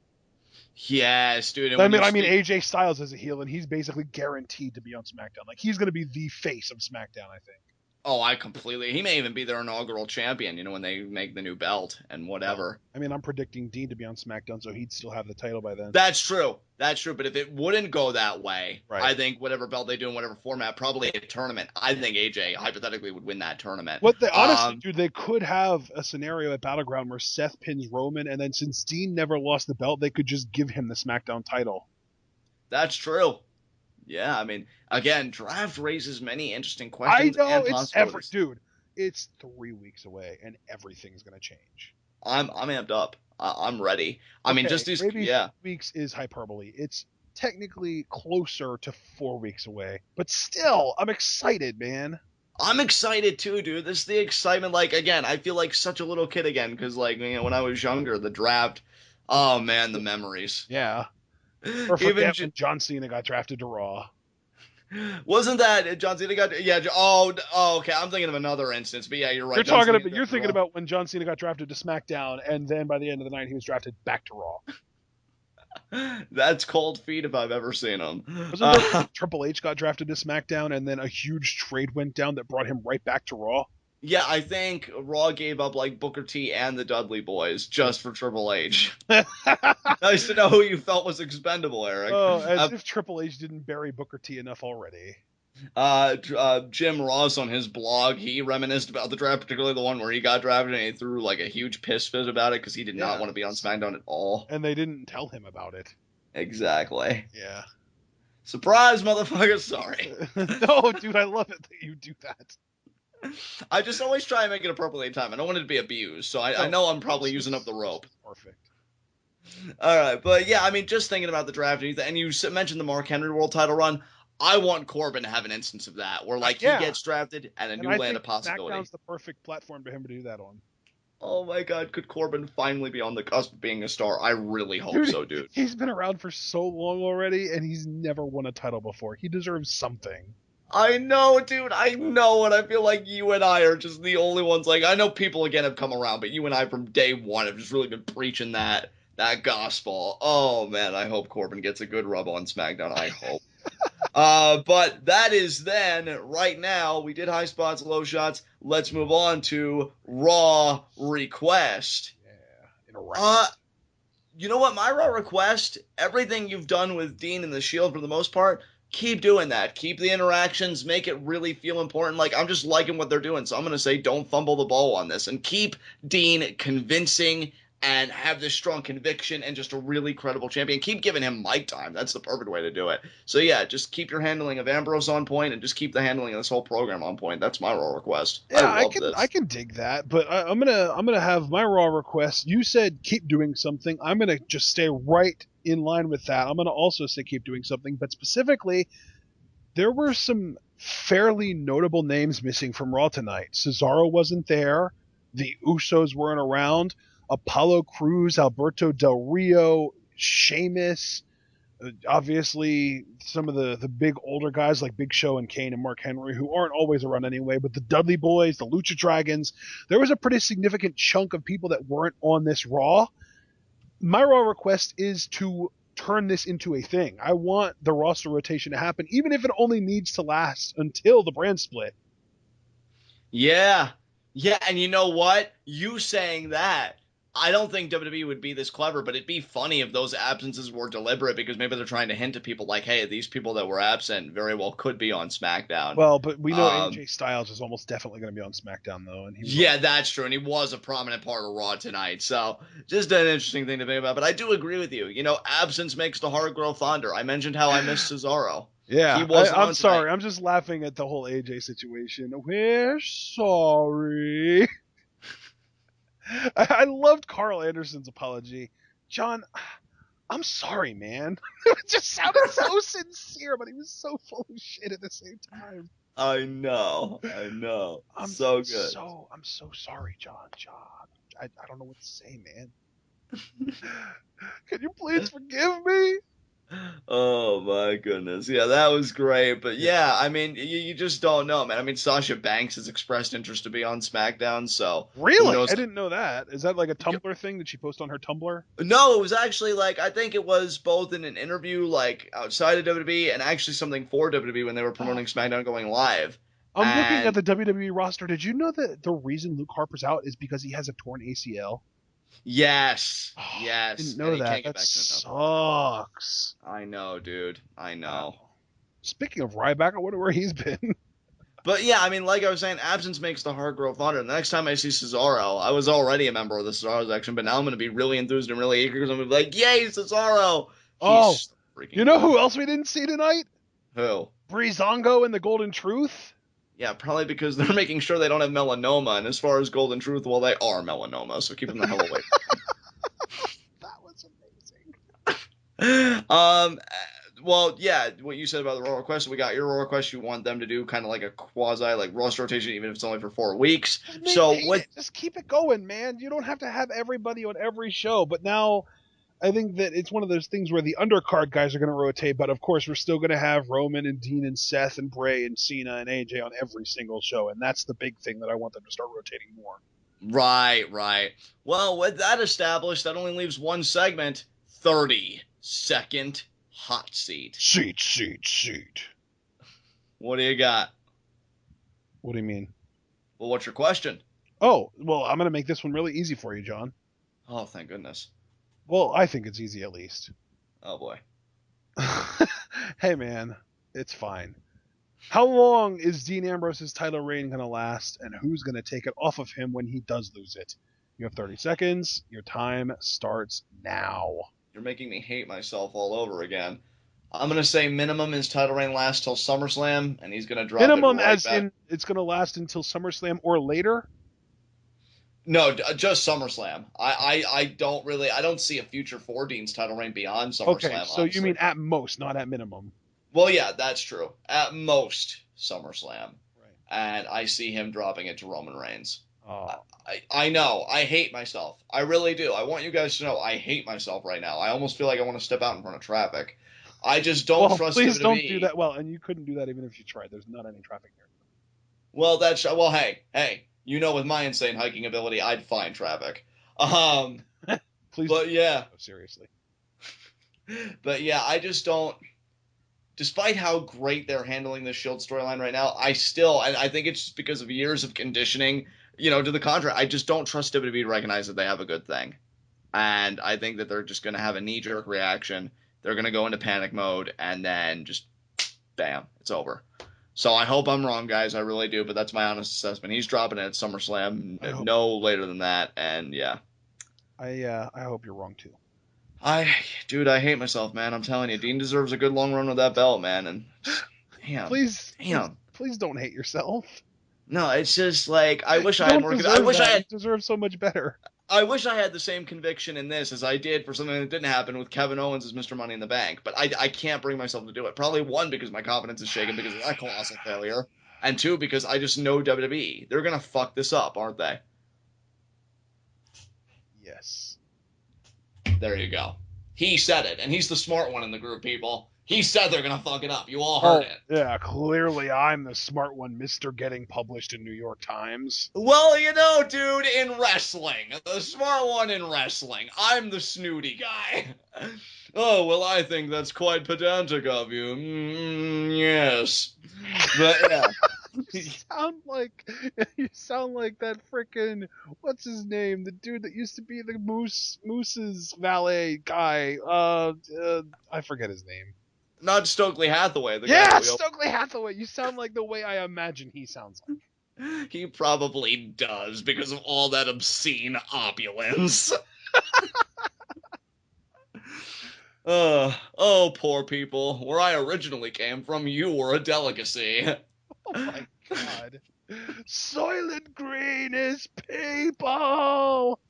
Yes, dude. I mean, AJ Styles is a heel, and he's basically guaranteed to be on SmackDown. Like, he's going to be the face of SmackDown, I think. Oh, he may even be their inaugural champion, when they make the new belt and whatever. I mean, I'm predicting Dean to be on SmackDown, so he'd still have the title by then. That's true. But if it wouldn't go that way, right. I think whatever belt they do in whatever format, probably a tournament, I think AJ hypothetically would win that tournament. Honestly, dude, they could have a scenario at Battleground where Seth pins Roman, and then since Dean never lost the belt, they could just give him the SmackDown title. That's true. Yeah, I mean, again, draft raises many interesting questions. I know, dude, it's 3 weeks away, and everything's going to change. I'm amped up. I'm ready. I mean, just these, maybe 3 weeks is hyperbole. It's technically closer to 4 weeks away, but still, I'm excited, man. I'm excited too, dude. This is the excitement. Like, again, I feel like such a little kid again, because, like, when I was younger, the draft, oh man, the memories. Yeah. Or forget when John Cena got drafted to Raw. Wasn't that John Cena got? Yeah. Oh, okay. I'm thinking of another instance, but yeah, you're right. You're thinking about when John Cena got drafted to SmackDown, and then by the end of the night, he was drafted back to Raw. That's cold feet if I've ever seen him. Wasn't there Triple H got drafted to SmackDown, and then a huge trade went down that brought him right back to Raw? Yeah, I think Raw gave up like Booker T and the Dudley Boys just for Triple H. Nice to know who you felt was expendable, Eric. Oh, as if Triple H didn't bury Booker T enough already. Jim Ross on his blog, he reminisced about the draft, particularly the one where he got drafted, and he threw like a huge piss fit about it because he did not want to be on SmackDown at all. And they didn't tell him about it. Exactly. Yeah. Surprise, motherfucker! Sorry. No, dude, I love it that you do that. I just always try and make it appropriately timed. I don't want it to be abused, so I know I'm probably using up the rope. Perfect. All right, but yeah, I mean, just thinking about the draft, and you mentioned the Mark Henry world title run. I want Corbin to have an instance of that, where like he gets drafted and a new land of possibility. SmackDown's the perfect platform for him to do that on. Oh my God, could Corbin finally be on the cusp of being a star? I really hope so, dude. He's been around for so long already, and he's never won a title before. He deserves something. I know, dude. I know, and I feel like you and I are just the only ones. Like, I know people again have come around, but you and I from day one have just really been preaching that gospel. Oh man, I hope Corbin gets a good rub on SmackDown. I hope. But that is then. Right now, we did high spots, low shots. Let's move on to Raw request. Yeah. You know what? My Raw request. Everything you've done with Dean and the Shield for the most part. Keep doing that. Keep the interactions. Make it really feel important. Like, I'm just liking what they're doing. So I'm going to say don't fumble the ball on this. And keep Dean convincing and have this strong conviction and just a really credible champion. Keep giving him mic time. That's the perfect way to do it. So, yeah, just keep your handling of Ambrose on point and just keep the handling of this whole program on point. That's my Raw request. Yeah, I can dig that. But I'm gonna have my Raw request. You said keep doing something. I'm going to just stay right in line with that. I'm going to also say keep doing something, but specifically, there were some fairly notable names missing from Raw tonight. Cesaro wasn't there. The Usos weren't around. Apollo Crews, Alberto Del Rio, Sheamus, obviously some of the big older guys like Big Show and Kane and Mark Henry, who aren't always around anyway, but the Dudley Boys, the Lucha Dragons, there was a pretty significant chunk of people that weren't on this Raw. My Raw request is to turn this into a thing. I want the roster rotation to happen, even if it only needs to last until the brand split. Yeah. Yeah, and you know what? You saying that, I don't think WWE would be this clever, but it'd be funny if those absences were deliberate, because maybe they're trying to hint to people like, hey, these people that were absent very well could be on SmackDown. Well, but we know AJ Styles is almost definitely going to be on SmackDown, though. And that's true, and he was a prominent part of Raw tonight, so just an interesting thing to think about. But I do agree with you. You know, absence makes the heart grow fonder. I mentioned how I missed Cesaro. Yeah, I'm sorry. I'm just laughing at the whole AJ situation. We're sorry. I loved Carl Anderson's apology. John, I'm sorry, man. It just sounded so sincere, but he was so full of shit at the same time. I know. I'm so good. I'm so sorry, John. I don't know what to say, man. Can you please forgive me? Oh my goodness. Yeah, that was great. But yeah, I mean, you just don't know, man. I mean, Sasha Banks has expressed interest to be on SmackDown, so who Really? knows? I didn't know that. Is that like a Tumblr thing? Did she post on her Tumblr? No, it was actually like I think it was both in an interview like outside of WWE and actually something for WWE when they were promoting SmackDown going live. I'm looking at And the WWE roster. Did you know that the reason Luke Harper's out is because he has a torn ACL? yes, Didn't yes, and know he that. can't get That back soon enough. sucks. I know, dude. I know. Wow. Speaking of Ryback, I wonder where he's been. But yeah, I mean, like I was saying, absence makes the heart grow fonder. The next time I see Cesaro, I was already a member of the Cesaro section, but now I'm going to be really enthused and really eager because I'm going to be like, yay, Cesaro! Oh, He's freaking you know good. who else we didn't see tonight? Who? Breezango and the Golden Truth. Yeah, probably because they're making sure they don't have melanoma, and as far as Golden Truth, well, they are melanoma, so keep them the hell away. That was Well, yeah, what you said about the Raw request, we got your Raw request. You want them to do kind of like a quasi, like, roster rotation, even if it's only for 4 weeks. amazing. So what? Just keep it going, man. You don't have to have everybody on every show. But now, I think that it's one of those things where the undercard guys are going to rotate. But of course, we're still going to have Roman and Dean and Seth and Bray and Cena and AJ on every single show, and that's the big thing that I want them to start rotating more. Right, right. Well, with that established, that only leaves one segment: 30-second hot seat. Seat. What do you got? What do you mean? Well, what's your question? Oh, well, I'm going to make this one really easy for you, John. Oh, thank goodness. Well, I think it's easy at least. Oh boy. Hey, man, it's fine. How long is Dean Ambrose's title reign going to last, and who's going to take it off of him when he does lose it? You have 30 seconds. Your time starts now. You're making me hate myself all over again. I'm going to say minimum his title reign lasts till SummerSlam, and he's going to drop Minimum it right as back. in it's going to last until SummerSlam or later? No, just SummerSlam. I don't see a future for Dean's title reign beyond SummerSlam. Okay, so honestly. you mean at most, not at minimum. Well, yeah, that's true. At most, SummerSlam. Right. And I see him dropping it to Roman Reigns. Oh. I know. I hate myself. I really do. I want you guys to know I hate myself right now. I almost feel like I want to step out in front of traffic. I just don't trust please WWE. don't do that. Well, and you couldn't do that even if you tried. There's not any traffic here. Well, hey. You know, with my insane hiking ability, I'd find traffic. Please. But yeah. Seriously. But yeah, I just don't. Despite how great they're handling the Shield storyline right now, and I think it's just because of years of conditioning, to the contrary, I just don't trust WWE to recognize that they have a good thing. And I think that they're just going to have a knee-jerk reaction. They're going to go into panic mode, and then just, bam, it's over. So I hope I'm wrong, guys. I really do, but that's my honest assessment. He's dropping it at SummerSlam, no later than that, and yeah. I hope you're wrong, too. I hate myself, man. I'm telling you, Dean deserves a good long run with that belt, man. And damn, please don't hate yourself. No, it's just like I wish I You deserve so much better. I wish I had the same conviction in this as I did for something that didn't happen with Kevin Owens as Mr. Money in the Bank. But I can't bring myself to do it. Probably one, because my confidence is shaken because of that colossal failure, and two, because I just know WWE. They're gonna fuck this up, aren't they? Yes. There you go. He said it, and he's the smart one in the group, people. He said they're going to fuck it up. You all heard it. Yeah, clearly I'm the smart one, Mr. Getting published in New York Times. Well, dude, in wrestling. The smart one in wrestling. I'm the snooty guy. Oh, well, I think that's quite pedantic of you. Yes. But, yeah. You sound like that frickin' what's his name? The dude that used to be the Moose's valet guy. I forget his name. Not Stokely Hathaway. Stokely Hathaway. You sound like the way I imagine he sounds like. He probably does because of all that obscene opulence. Oh, poor people. Where I originally came from, you were a delicacy. Oh my god. Soylent Green is people!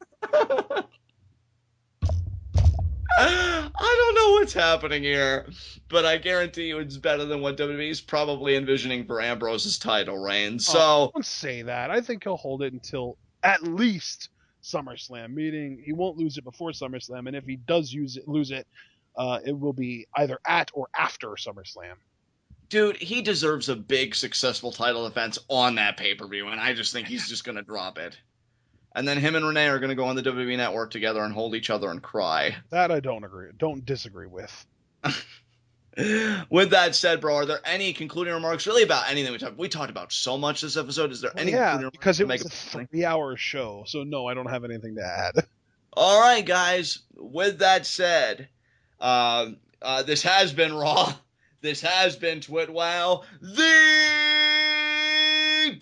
I don't know what's happening here, but I guarantee you it's better than what WWE's probably envisioning for Ambrose's title reign. So don't say that. I think he'll hold it until at least SummerSlam, meaning he won't lose it before SummerSlam, and if he does lose it, it will be either at or after SummerSlam. Dude, he deserves a big, successful title defense on that pay-per-view, and I just think he's just going to drop it. And then him and Renee are going to go on the WWE Network together and hold each other and cry. That I don't disagree with. With that said, bro, are there any concluding remarks really about anything we talked about so much this episode? Is there any concluding remarks? Because it was a 3-hour show, so no, I don't have anything to add. All right, guys. With that said, this has been Raw. This has been TWitWoW, the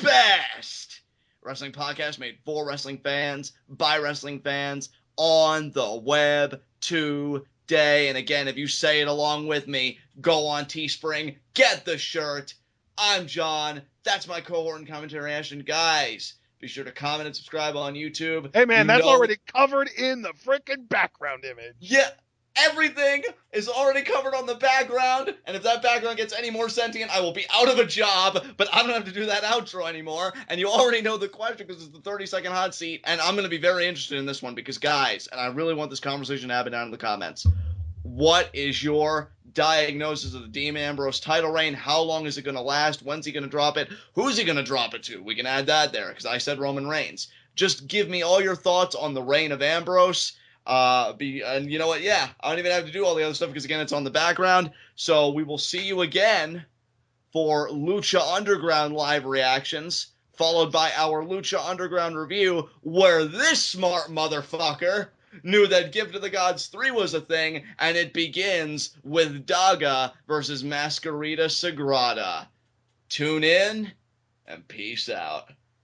best wrestling podcast made for wrestling fans, by wrestling fans, on the web today. And again, if you say it along with me, go on Teespring, get the shirt. I'm John. That's my cohort and commentary, Ashton. Guys, be sure to comment and subscribe on YouTube. Hey, man, that's already covered in the freaking background image. Yeah. Everything is already covered on the background, and if that background gets any more sentient, I will be out of a job, but I don't have to do that outro anymore, and you already know the question because it's the 30-second hot seat, and I'm going to be very interested in this one because, guys, and I really want this conversation to happen down in the comments, what is your diagnosis of the Dean Ambrose title reign? How long is it going to last? When's he going to drop it? Who's he going to drop it to? We can add that there because I said Roman Reigns. Just give me all your thoughts on the reign of Ambrose. And you know what? Yeah, I don't even have to do all the other stuff because again, it's on the background. So we will see you again for Lucha Underground live reactions, followed by our Lucha Underground review, where this smart motherfucker knew that Gift of the Gods 3 was a thing, and it begins with Daga versus Masquerita Sagrada. Tune in and peace out.